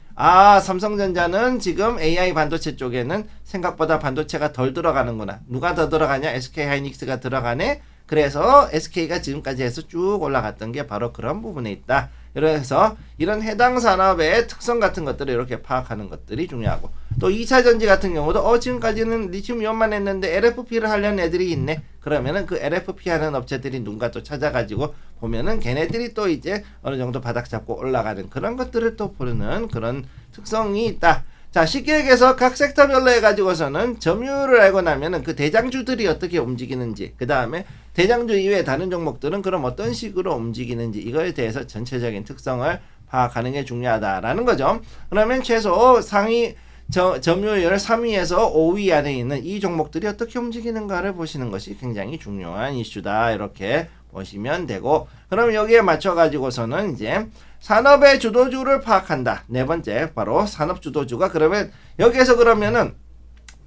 삼성전자는 지금 AI 반도체 쪽에는 생각보다 반도체가 덜 들어가는구나. 누가 더 들어가냐? SK 하이닉스가 들어가네. 그래서 SK가 지금까지 해서 쭉 올라갔던 게 바로 그런 부분에 있다. 그래서 이런 해당 산업의 특성 같은 것들을 이렇게 파악하는 것들이 중요하고, 또 2차 전지 같은 경우도 지금까지는 리튬 이온만 했는데 LFP를 하려는 애들이 있네. 그러면은 그 LFP 하는 업체들이 누군가 또 찾아가지고 보면은 걔네들이 또 이제 어느 정도 바닥 잡고 올라가는 그런 것들을 또 부르는 그런 특성이 있다. 자, 쉽게 얘기해서 각 섹터별로 해가지고서는 점유율을 알고 나면은 그 대장주들이 어떻게 움직이는지, 그 다음에 대장주 이외의 다른 종목들은 그럼 어떤 식으로 움직이는지, 이거에 대해서 전체적인 특성을 파악하는 게 중요하다라는 거죠. 그러면 최소 상위 점유율 3위에서 5위 안에 있는 이 종목들이 어떻게 움직이는가를 보시는 것이 굉장히 중요한 이슈다. 이렇게 보시면 되고, 그럼 여기에 맞춰 가지고서는 이제 산업의 주도주를 파악한다. 네 번째, 바로 산업 주도주가, 그러면 여기에서 그러면은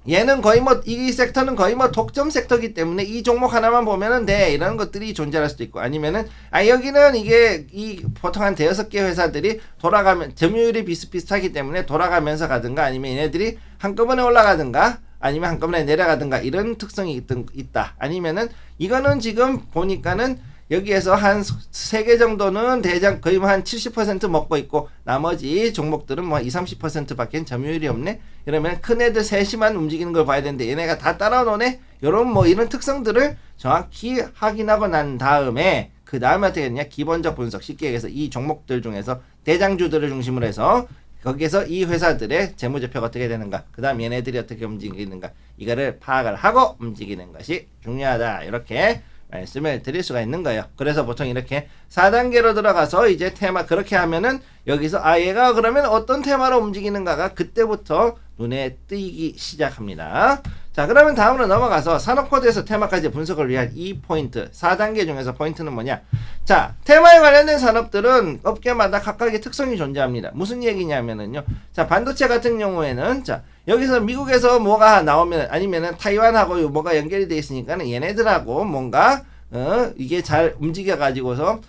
얘는 거의 이 섹터는 거의 독점 섹터이기 때문에 이 종목 하나만 보면은 돼. 이런 것들이 존재할 수도 있고, 아니면은, 여기는 보통 한 대여섯 개 회사들이 점유율이 비슷비슷하기 때문에 돌아가면서 가든가, 아니면 얘네들이 한꺼번에 올라가든가, 아니면 한꺼번에 내려가든가, 이런 특성이 있다. 아니면은, 이거는 지금 보니까는 여기에서 한 3개 정도는 거의 한 70% 먹고 있고, 나머지 종목들은 20-30% 밖엔 점유율이 없네? 이러면 큰 애들 셋이만 움직이는 걸 봐야 되는데 얘네가 다 따라오네? 이런 특성들을 정확히 확인하고 난 다음에, 그 다음에 어떻게 했냐? 기본적 분석, 쉽게 얘기해서 이 종목들 중에서 대장주들을 중심으로 해서 거기에서 이 회사들의 재무제표가 어떻게 되는가, 그 다음 얘네들이 어떻게 움직이는가, 이거를 파악을 하고 움직이는 것이 중요하다. 이렇게 말씀을 드릴 수가 있는 거예요. 그래서 보통 이렇게 4단계로 들어가서 이제 테마, 그렇게 하면은 여기서 얘가 그러면 어떤 테마로 움직이는가가 그때부터 눈에 띄기 시작합니다. 자, 그러면 다음으로 넘어가서 산업코드에서 테마까지 분석을 위한 이 포인트, 4단계 중에서 포인트는 뭐냐? 자, 테마에 관련된 산업들은 업계마다 각각의 특성이 존재합니다. 무슨 얘기냐면은요. 자, 반도체 같은 경우에는, 자, 여기서 미국에서 뭐가 나오면, 아니면은 타이완하고 뭐가 연결이 돼 있으니까는 얘네들하고 뭔가, 이게 잘 움직여가지고서,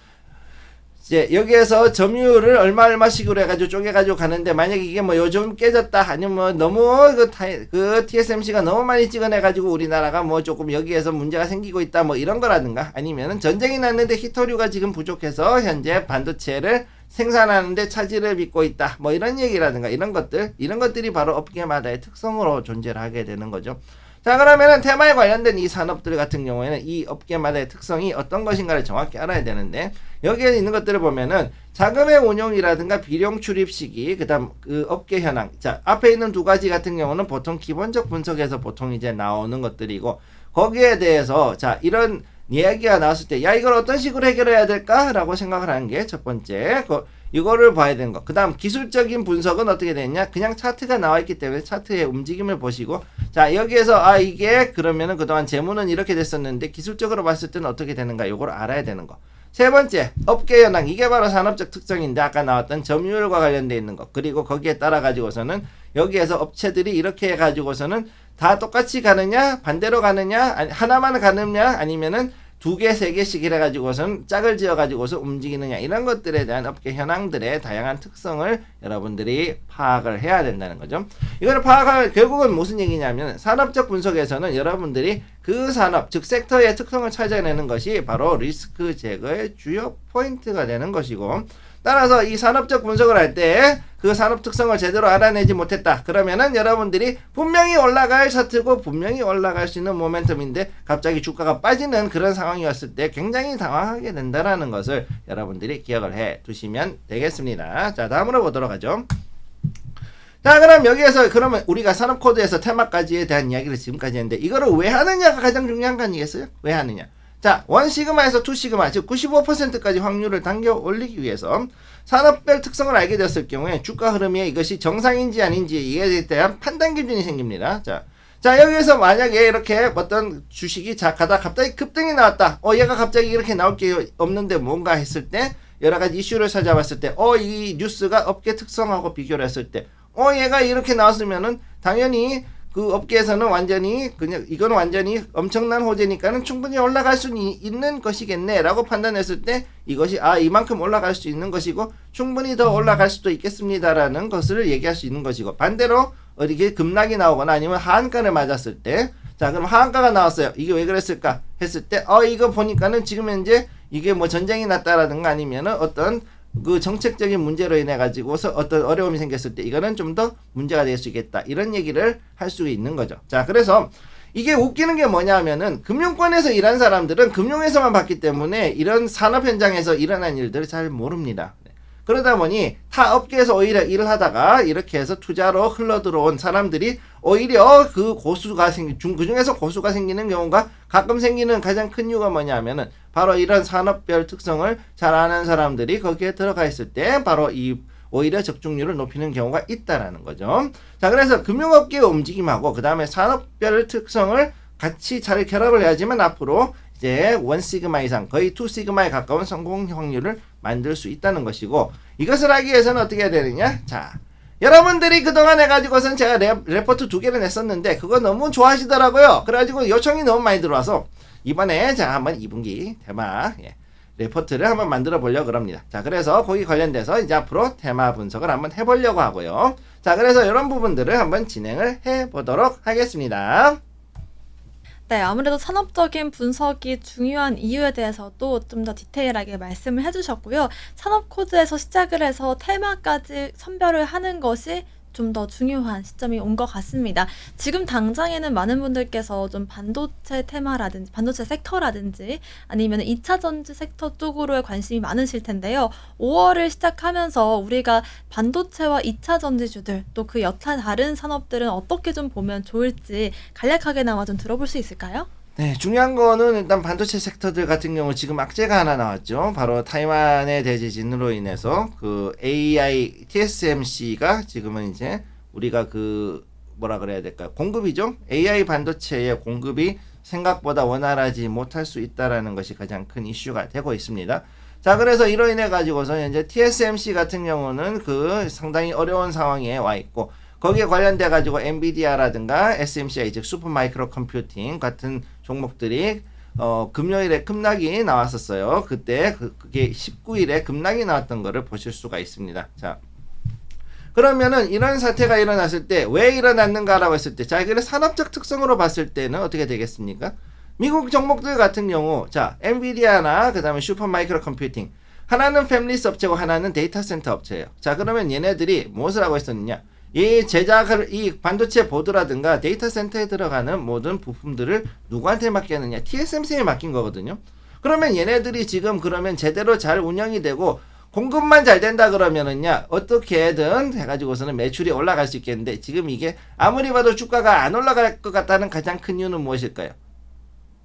이제 여기에서 점유율을 얼마씩으로 해가지고 쪼개가지고 가는데, 만약에 이게 요즘 깨졌다, 아니면 너무 TSMC가 너무 많이 찍어내가지고 우리나라가 조금 여기에서 문제가 생기고 있다, 이런 거라든가, 아니면은 전쟁이 났는데 히토류가 지금 부족해서 현재 반도체를 생산하는데 차질을 빚고 있다, 이런 얘기라든가, 이런 것들이 바로 업계마다의 특성으로 존재를 하게 되는 거죠. 자, 그러면은 테마에 관련된 이 산업들 같은 경우에는 이 업계마다의 특성이 어떤 것인가를 정확히 알아야 되는데, 여기에 있는 것들을 보면은 자금의 운용이라든가 비용 출입 시기, 그다음 업계 현황. 자, 앞에 있는 두 가지 같은 경우는 보통 기본적 분석에서 보통 이제 나오는 것들이고, 거기에 대해서 자, 이런 이야기가 나왔을 때, 이걸 어떤 식으로 해결해야 될까라고 생각을 하는 게 첫 번째. 이거를 봐야 되는 거. 그 다음 기술적인 분석은 어떻게 되냐? 그냥 차트가 나와 있기 때문에 차트의 움직임을 보시고, 자, 여기에서 이게 그러면은 그동안 재무는 이렇게 됐었는데 기술적으로 봤을 때는 어떻게 되는가? 요걸 알아야 되는 거. 세 번째, 업계 현황. 이게 바로 산업적 특성인데 아까 나왔던 점유율과 관련돼 있는 것. 그리고 거기에 따라 가지고서는 여기에서 업체들이 이렇게 해 가지고서는 다 똑같이 가느냐, 반대로 가느냐, 하나만 가느냐, 아니면은 두 개, 세 개씩 이래가지고선 짝을 지어가지고서 움직이느냐, 이런 것들에 대한 업계 현황들의 다양한 특성을 여러분들이 파악을 해야 된다는 거죠. 이걸 파악할, 결국은 무슨 얘기냐면, 산업적 분석에서는 여러분들이 그 산업, 즉 섹터의 특성을 찾아내는 것이 바로 리스크 제거의 주요 포인트가 되는 것이고, 따라서 이 산업적 분석을 할 때 그 산업 특성을 제대로 알아내지 못했다. 그러면은 여러분들이 분명히 올라갈 차트고 분명히 올라갈 수 있는 모멘텀인데 갑자기 주가가 빠지는 그런 상황이었을 때 굉장히 당황하게 된다라는 것을 여러분들이 기억을 해 두시면 되겠습니다. 자, 다음으로 보도록 하죠. 자, 그럼 여기에서 그러면 우리가 산업 코드에서 테마까지에 대한 이야기를 지금까지 했는데 이거를 왜 하느냐가 가장 중요한 거 아니겠어요? 왜 하느냐? 자, 1시그마에서 2시그마, 즉 95%까지 확률을 당겨 올리기 위해서 산업별 특성을 알게 됐을 경우에 주가 흐름에 이것이 정상인지 아닌지 이에 대한 판단 기준이 생깁니다. 자, 여기에서 만약에 이렇게 어떤 주식이 가다 갑자기 급등이 나왔다. 얘가 갑자기 이렇게 나올 게 없는데 뭔가 했을 때 여러 가지 이슈를 찾아봤을 때 이 뉴스가 업계 특성하고 비교를 했을 때 얘가 이렇게 나왔으면은 당연히 그 업계에서는 완전히 그냥 이거는 완전히 엄청난 호재니까는 충분히 올라갈 수 있는 것이겠네라고 판단했을 때 이것이 이만큼 올라갈 수 있는 것이고 충분히 더 올라갈 수도 있겠습니다라는 것을 얘기할 수 있는 것이고, 반대로 이렇게 급락이 나오거나 아니면 하한가를 맞았을 때, 자, 그럼 하한가가 나왔어요. 이게 왜 그랬을까 했을 때 이거 보니까는 지금 현재 이게 뭐 전쟁이 났다라든가 아니면은 어떤 그 정책적인 문제로 인해 가지고서 어떤 어려움이 생겼을 때 이거는 좀 더 문제가 될 수 있겠다, 이런 얘기를 할 수 있는 거죠. 자, 그래서 이게 웃기는 게 뭐냐면은 금융권에서 일한 사람들은 금융에서만 봤기 때문에 이런 산업 현장에서 일어난 일들을 잘 모릅니다. 그러다 보니 타 업계에서 오히려 일을 하다가 이렇게 해서 투자로 흘러 들어온 사람들이 오히려 그 고수가 그 중에서 고수가 생기는 경우가 가끔 생기는 가장 큰 이유가 뭐냐면은 바로 이런 산업별 특성을 잘 아는 사람들이 거기에 들어가 있을 때 바로 오히려 적중률을 높이는 경우가 있다라는 거죠. 자, 그래서 금융업계의 움직임하고 그 다음에 산업별 특성을 같이 잘 결합을 해야지만 앞으로 이제 1시그마 이상, 거의 2시그마에 가까운 성공 확률을 만들 수 있다는 것이고, 이것을 하기 위해서는 어떻게 해야 되느냐? 자, 여러분들이 그동안 해가지고선 제가 레포트 2개를 냈었는데 그거 너무 좋아하시더라고요. 그래가지고 요청이 너무 많이 들어와서 이번에 자, 한번 2분기 테마 레포트를 한번 만들어 보려고 합니다. 자, 그래서 거기 관련돼서 이제 앞으로 테마 분석을 한번 해보려고 하고요. 자, 그래서 이런 부분들을 한번 진행을 해보도록 하겠습니다. 네, 아무래도 산업적인 분석이 중요한 이유에 대해서도 좀 더 디테일하게 말씀을 해주셨고요. 산업 코드에서 시작을 해서 테마까지 선별을 하는 것이 좀 더 중요한 시점이 온 것 같습니다. 지금 당장에는 많은 분들께서 좀 반도체 테마라든지 반도체 섹터라든지 아니면 2차 전지 섹터 쪽으로의 관심이 많으실 텐데요. 5월을 시작하면서 우리가 반도체와 2차 전지주들 또 그 여타 다른 산업들은 어떻게 좀 보면 좋을지 간략하게나마 좀 들어볼 수 있을까요? 네, 중요한 거는 일단 반도체 섹터들 같은 경우 지금 악재가 하나 나왔죠. 바로 타이완의 대지진으로 인해서 그 TSMC가 지금은 이제 우리가 그 뭐라 그래야 될까, 공급이죠. AI 반도체의 공급이 생각보다 원활하지 못할 수 있다라는 것이 가장 큰 이슈가 되고 있습니다. 자, 그래서 이로 인해 가지고서 현재 TSMC 같은 경우는 그 상당히 어려운 상황에 와 있고, 거기에 관련돼 가지고 엔비디아라든가 SMCI 즉 슈퍼마이크로 컴퓨팅 같은 종목들이 금요일에 급락이 나왔었어요. 그때 그게 19일에 급락이 나왔던 거를 보실 수가 있습니다. 자, 그러면은 이런 사태가 일어났을 때 왜 일어났는가라고 했을 때, 자, 이거를 산업적 특성으로 봤을 때는 어떻게 되겠습니까? 미국 종목들 같은 경우, 자, 엔비디아나 그 다음에 슈퍼마이크로 컴퓨팅, 하나는 팹리스 업체고 하나는 데이터 센터 업체예요. 자, 그러면 얘네들이 무엇을 하고 있었느냐? 이 제작을, 이 반도체 보드라든가 데이터 센터에 들어가는 모든 부품들을 누구한테 맡겼느냐? TSMC에 맡긴 거거든요. 그러면 얘네들이 지금 그러면 제대로 잘 운영이 되고 공급만 잘 된다 그러면은요, 어떻게든 해가지고서는 매출이 올라갈 수 있겠는데, 지금 이게 아무리 봐도 주가가 안 올라갈 것 같다는 가장 큰 이유는 무엇일까요?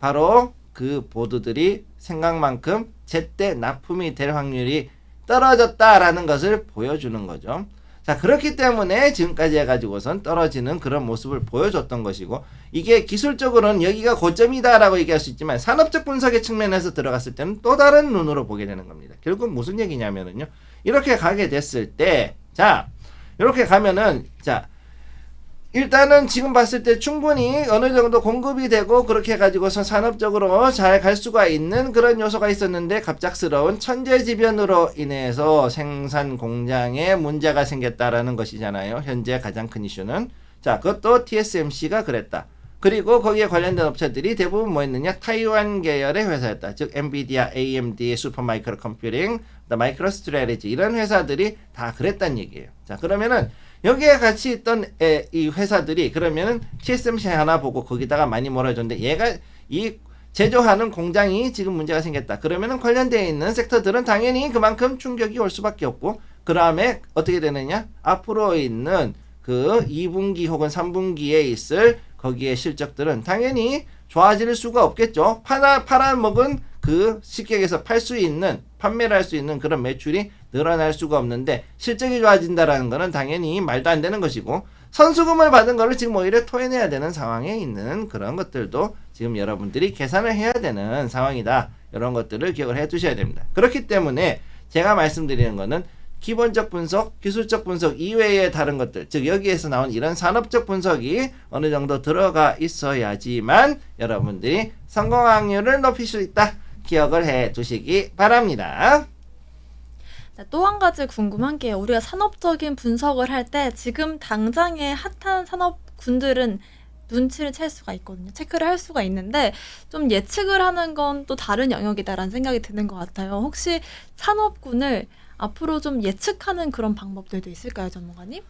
바로 그 보드들이 생각만큼 제때 납품이 될 확률이 떨어졌다라는 것을 보여주는 거죠. 자, 그렇기 때문에 지금까지 해가지고선 떨어지는 그런 모습을 보여줬던 것이고, 이게 기술적으로는 여기가 고점이다라고 얘기할 수 있지만 산업적 분석의 측면에서 들어갔을 때는 또 다른 눈으로 보게 되는 겁니다. 결국 무슨 얘기냐면은요, 이렇게 가게 됐을 때, 자, 이렇게 가면은, 자, 일단은 지금 봤을 때 충분히 어느 정도 공급이 되고 그렇게 해가지고서 산업적으로 잘 갈 수가 있는 그런 요소가 있었는데, 갑작스러운 천재지변으로 인해서 생산 공장에 문제가 생겼다라는 것이잖아요. 현재 가장 큰 이슈는. 자, 그것도 TSMC가 그랬다. 그리고 거기에 관련된 업체들이 대부분 뭐였느냐, 타이완 계열의 회사였다. 즉 엔비디아, AMD, 슈퍼마이크로 컴퓨팅, 마이크로 스트래티지, 이런 회사들이 다 그랬단 얘기예요. 자, 그러면은 여기에 같이 있던 이 회사들이 그러면은 TSMC 하나 보고 거기다가 많이 몰아줬는데, 얘가 이 제조하는 공장이 지금 문제가 생겼다. 그러면은 관련되어 있는 섹터들은 당연히 그만큼 충격이 올 수밖에 없고, 그 다음에 어떻게 되느냐, 앞으로 있는 그 2분기 혹은 3분기에 있을 거기에 실적들은 당연히 좋아질 수가 없겠죠. 팔아먹은 그 쉽게 얘기해서 팔 수 있는, 판매를 할 수 있는 그런 매출이 늘어날 수가 없는데 실적이 좋아진다라는 거는 당연히 말도 안 되는 것이고, 선수금을 받은 거를 지금 오히려 토해내야 되는 상황에 있는 그런 것들도 지금 여러분들이 계산을 해야 되는 상황이다. 이런 것들을 기억을 해 두셔야 됩니다. 그렇기 때문에 제가 말씀드리는 거는 기본적 분석, 기술적 분석 이외의 다른 것들, 즉 여기에서 나온 이런 산업적 분석이 어느 정도 들어가 있어야지만 여러분들이 성공 확률을 높일 수 있다. 기억을 해 두시기 바랍니다. 또 한 가지 궁금한 게, 우리가 산업적인 분석을 할 때 지금 당장의 핫한 산업군들은 눈치를 챌 수가 있거든요. 체크를 할 수가 있는데 좀 예측을 하는 건 또 다른 영역이다라는 생각이 드는 것 같아요. 혹시 산업군을 앞으로 좀 예측하는 그런 방법들도 있을까요, 전문가님?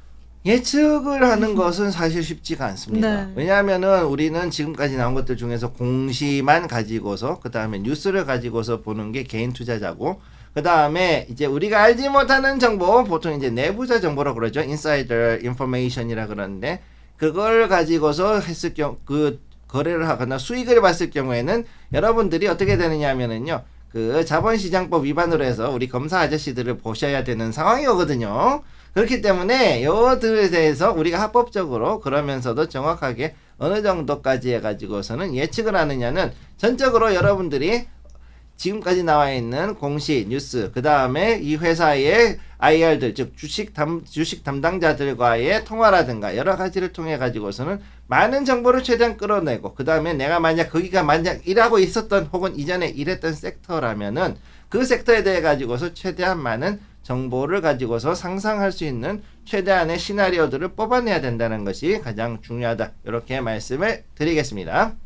예측을 하는 것은 사실 쉽지가 않습니다. 네. 왜냐하면은 우리는 지금까지 나온 것들 중에서 공시만 가지고서, 그 다음에 뉴스를 가지고서 보는 게 개인 투자자고, 그 다음에 이제 우리가 알지 못하는 정보, 보통 이제 내부자 정보라고 그러죠. 인사이더 인포메이션이라 그러는데, 그걸 가지고서 했을 경우, 그 거래를 하거나 수익을 봤을 경우에는 여러분들이 어떻게 되느냐 하면은요, 그 자본시장법 위반으로 해서 우리 검사 아저씨들을 보셔야 되는 상황이 오거든요. 그렇기 때문에 요들에 대해서 우리가 합법적으로 그러면서도 정확하게 어느 정도까지 해가지고서는 예측을 하느냐는, 전적으로 여러분들이 지금까지 나와 있는 공시, 뉴스, 그 다음에 이 회사의 IR들, 즉 주식 담당자들과의 통화라든가 여러 가지를 통해 가지고서는 많은 정보를 최대한 끌어내고, 그 다음에 내가 거기가 만약 일하고 있었던 혹은 이전에 일했던 섹터라면은 그 섹터에 대해 가지고서 최대한 많은 정보를 가지고서 상상할 수 있는 최대한의 시나리오들을 뽑아내야 된다는 것이 가장 중요하다. 이렇게 말씀을 드리겠습니다.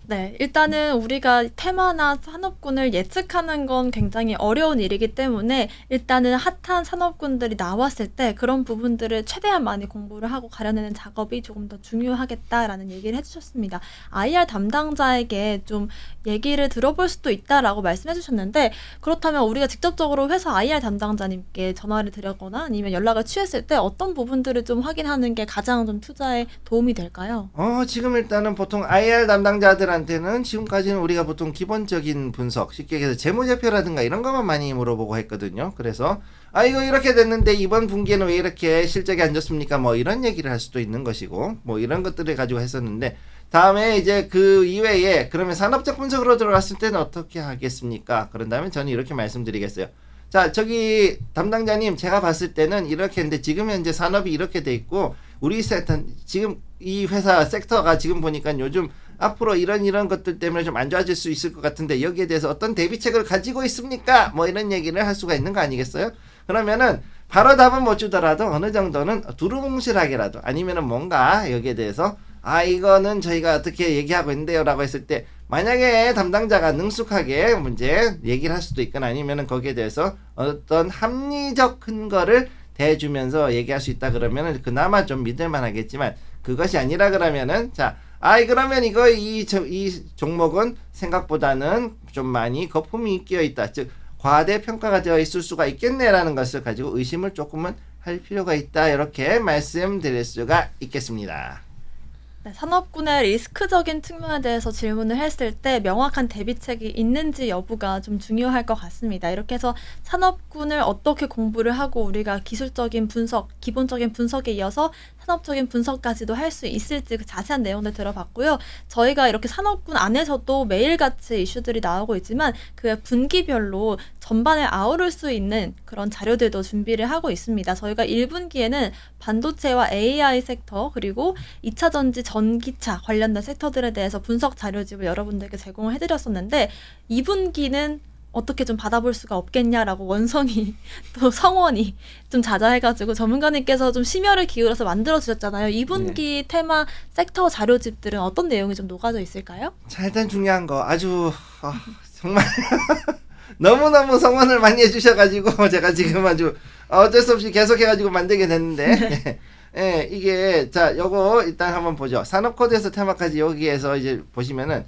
네, 일단은 우리가 테마나 산업군을 예측하는 건 굉장히 어려운 일이기 때문에 일단은 핫한 산업군들이 나왔을 때 그런 부분들을 최대한 많이 공부를 하고 가려내는 작업이 조금 더 중요하겠다라는 얘기를 해주셨습니다. IR 담당자에게 좀 얘기를 들어볼 수도 있다라고 말씀해 주셨는데, 그렇다면 우리가 직접적으로 회사 IR 담당자님께 전화를 드렸거나 아니면 연락을 취했을 때 어떤 부분들을 좀 확인하는 게 가장 좀 투자에 도움이 될까요? 지금 일단은 보통 IR 담당자들한테는 지금까지는 우리가 보통 기본적인 분석, 쉽게 얘기해서 재무제표라든가 이런 것만 많이 물어보고 했거든요. 그래서 이거 이렇게 됐는데 이번 분기에는 왜 이렇게 실적이 안 좋습니까? 뭐 이런 얘기를 할 수도 있는 것이고, 뭐 이런 것들을 가지고 했었는데, 다음에 이제 그 이외에 그러면 산업적 분석으로 들어갔을 때는 어떻게 하겠습니까? 그런다면 저는 이렇게 말씀드리겠어요. 자, 저기 담당자님, 제가 봤을 때는 이렇게 했는데 지금 현재 산업이 이렇게 돼 있고, 우리 지금 이 회사 섹터가 지금 보니까 요즘 앞으로 이런 것들 때문에 좀 안 좋아질 수 있을 것 같은데 여기에 대해서 어떤 대비책을 가지고 있습니까? 뭐 이런 얘기를 할 수가 있는 거 아니겠어요? 그러면은 바로 답은 못 주더라도 어느 정도는 두루뭉실하게라도, 아니면은 뭔가 여기에 대해서 이거는 저희가 어떻게 얘기하고 있는데요 라고 했을 때, 만약에 담당자가 능숙하게 문제 얘기를 할 수도 있거나 아니면은 거기에 대해서 어떤 합리적 근거를 대주면서 얘기할 수 있다 그러면은 그나마 좀 믿을만 하겠지만, 그것이 아니라 그러면은 그러면 이 종목은 생각보다는 좀 많이 거품이 끼어 있다, 즉 과대평가가 되어 있을 수가 있겠네라는 것을 가지고 의심을 조금은 할 필요가 있다. 이렇게 말씀드릴 수가 있겠습니다. 네, 산업군의 리스크적인 측면에 대해서 질문을 했을 때 명확한 대비책이 있는지 여부가 좀 중요할 것 같습니다. 이렇게 해서 산업군을 어떻게 공부를 하고 우리가 기술적인 분석, 기본적인 분석에 이어서 산업적인 분석까지도 할 수 있을지 그 자세한 내용들 들어봤고요. 저희가 이렇게 산업군 안에서도 매일같이 이슈들이 나오고 있지만 그 분기별로 전반을 아우를 수 있는 그런 자료들도 준비를 하고 있습니다. 저희가 1분기에는 반도체와 AI 섹터 그리고 2차 전지 전기차 관련된 섹터들에 대해서 분석 자료집을 여러분들께 제공을 해드렸었는데 2분기는 어떻게 좀 받아볼 수가 없겠냐라고 원성이 또 성원이 좀 자자해가지고 전문가님께서 좀 심혈을 기울여서 만들어주셨잖아요. 2분기 테마 섹터 자료집들은 어떤 내용이 좀 녹아져 있을까요? 자, 일단 중요한 거 아주 정말 너무너무 성원을 많이 해주셔가지고 제가 지금 아주 어쩔 수 없이 계속해가지고 만들게 됐는데 예, 이게 자 요거 일단 한번 보죠. 산업코드에서 테마까지 여기에서 이제 보시면은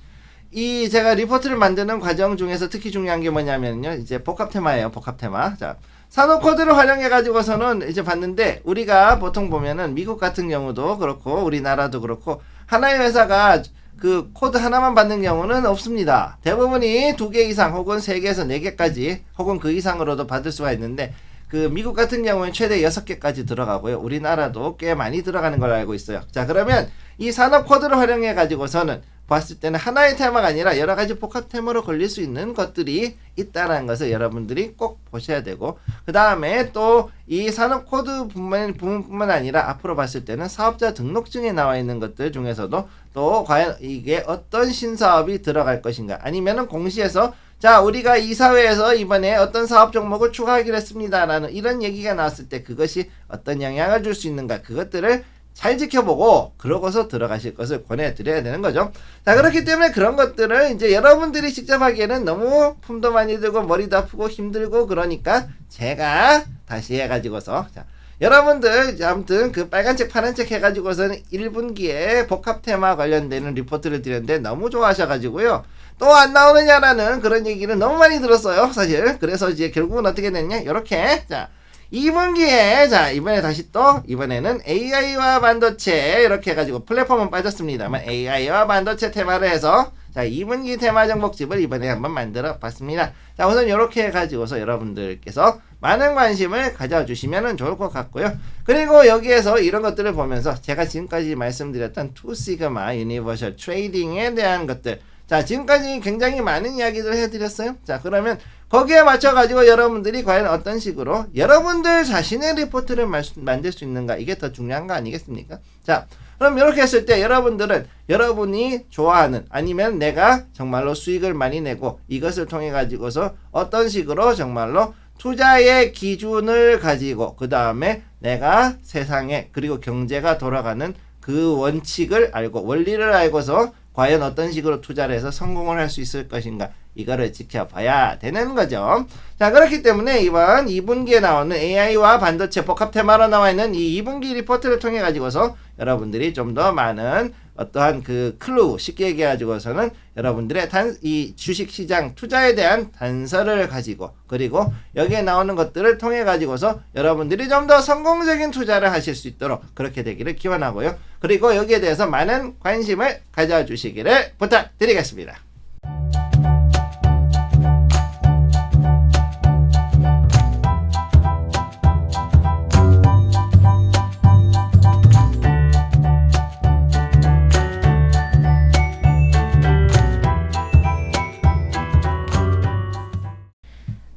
이 제가 리포트를 만드는 과정 중에서 특히 중요한 게 뭐냐면요. 이제 복합 테마예요. 복합 테마. 자, 산업 코드를 활용해 가지고서는 이제 봤는데 우리가 보통 보면은 미국 같은 경우도 그렇고 우리나라도 그렇고 하나의 회사가 그 코드 하나만 받는 경우는 없습니다. 대부분이 2개 이상 혹은 3개에서 4개까지 혹은 그 이상으로도 받을 수가 있는데 그 미국 같은 경우는 최대 6개까지 들어가고요. 우리나라도 꽤 많이 들어가는 걸 알고 있어요. 자, 그러면 이 산업 코드를 활용해 가지고서는 봤을 때는 하나의 테마가 아니라 여러 가지 복합 테마로 걸릴 수 있는 것들이 있다는 것을 여러분들이 꼭 보셔야 되고 그 다음에 또 이 산업 코드 부분뿐만 아니라 앞으로 봤을 때는 사업자 등록증에 나와 있는 것들 중에서도 또 과연 이게 어떤 신사업이 들어갈 것인가 아니면은 공시에서 자 우리가 이 사회에서 이번에 어떤 사업 종목을 추가하기로 했습니다 라는 이런 얘기가 나왔을 때 그것이 어떤 영향을 줄 수 있는가 그것들을 잘 지켜보고 그러고서 들어가실 것을 권해드려야 되는 거죠. 자 그렇기 때문에 그런 것들을 이제 여러분들이 직접 하기에는 너무 품도 많이 들고 머리도 아프고 힘들고 그러니까 제가 다시 해가지고서 자 여러분들 아무튼 그 빨간책 파란책 해가지고서는 1분기에 복합 테마 관련되는 리포트를 드렸는데 너무 좋아하셔가지고요. 또 안 나오느냐라는 그런 얘기를 너무 많이 들었어요 사실. 그래서 이제 결국은 어떻게 됐냐 이렇게 자 2분기에 자 이번에 다시 또 이번에는 AI와 반도체 이렇게 해가지고 플랫폼은 빠졌습니다만 AI와 반도체 테마를 해서 자 2분기 테마 정복집을 이번에 한번 만들어 봤습니다. 자 우선 이렇게 해가지고서 여러분들께서 많은 관심을 가져주시면 좋을 것 같고요. 그리고 여기에서 이런 것들을 보면서 제가 지금까지 말씀드렸던 2시그마 유니버셜 트레이딩에 대한 것들 자 지금까지 굉장히 많은 이야기들을 해드렸어요. 자 그러면 거기에 맞춰가지고 여러분들이 과연 어떤 식으로 여러분들 자신의 리포트를 만들 수 있는가 이게 더 중요한 거 아니겠습니까? 자 그럼 이렇게 했을 때 여러분들은 여러분이 좋아하는 아니면 내가 정말로 수익을 많이 내고 이것을 통해 가지고서 어떤 식으로 정말로 투자의 기준을 가지고 그 다음에 내가 세상에 그리고 경제가 돌아가는 그 원칙을 알고 원리를 알고서 과연 어떤 식으로 투자를 해서 성공을 할 수 있을 것인가 이거를 지켜봐야 되는 거죠. 자 그렇기 때문에 이번 2분기에 나오는 AI와 반도체 복합 테마로 나와 있는 이 2분기 리포트를 통해 가지고서 여러분들이 좀 더 많은 어떠한 그 클루 쉽게 얘기해가지고서는 여러분들의 이 주식시장 투자에 대한 단서를 가지고 그리고 여기에 나오는 것들을 통해 가지고서 여러분들이 좀 더 성공적인 투자를 하실 수 있도록 그렇게 되기를 기원하고요. 그리고 여기에 대해서 많은 관심을 가져주시기를 부탁드리겠습니다.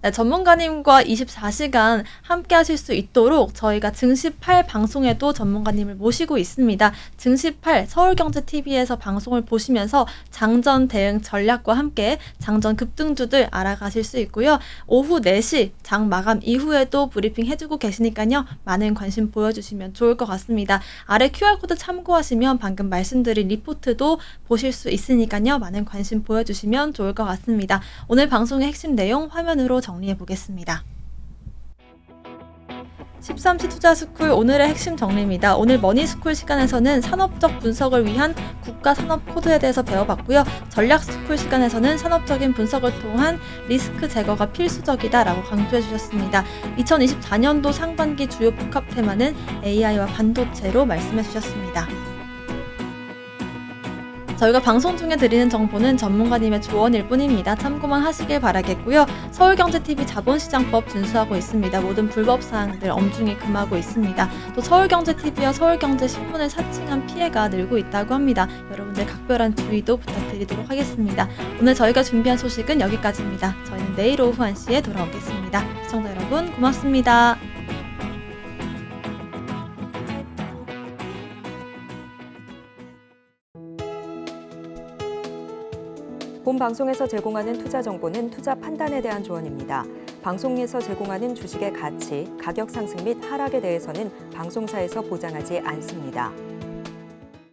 네, 전문가님과 24시간 함께 하실 수 있도록 저희가 증시8 방송에도 전문가님을 모시고 있습니다. 증시8 서울경제TV에서 방송을 보시면서 장전 대응 전략과 함께 장전 급등주들 알아가실 수 있고요. 오후 4시 장 마감 이후에도 브리핑 해주고 계시니까요. 많은 관심 보여주시면 좋을 것 같습니다. 아래 QR코드 참고하시면 방금 말씀드린 리포트도 보실 수 있으니까요. 많은 관심 보여주시면 좋을 것 같습니다. 오늘 방송의 핵심 내용 화면으로 정리해 보겠습니다. 13시 투자스쿨 오늘의 핵심 정리입니다. 오늘 머니스쿨 시간에서는 산업적 분석을 위한 국가 산업 코드에 대해서 배워봤고요. 전략스쿨 시간에서는 산업적인 분석을 통한 리스크 제거가 필수적이다라고 강조해 주셨습니다. 2024년도 상반기 주요 복합 테마는 AI와 반도체로 말씀해 주셨습니다. 저희가 방송 중에 드리는 정보는 전문가님의 조언일 뿐입니다. 참고만 하시길 바라겠고요. 서울경제TV 자본시장법 준수하고 있습니다. 모든 불법 사항들 엄중히 금하고 있습니다. 또 서울경제TV와 서울경제신문을 사칭한 피해가 늘고 있다고 합니다. 여러분들 각별한 주의도 부탁드리도록 하겠습니다. 오늘 저희가 준비한 소식은 여기까지입니다. 저희는 내일 오후 1시에 돌아오겠습니다. 시청자 여러분 고맙습니다. 본 방송에서 제공하는 투자 정보는 투자 판단에 대한 조언입니다. 방송에서 제공하는 주식의 가치, 가격 상승 및 하락에 대해서는 방송사에서 보장하지 않습니다.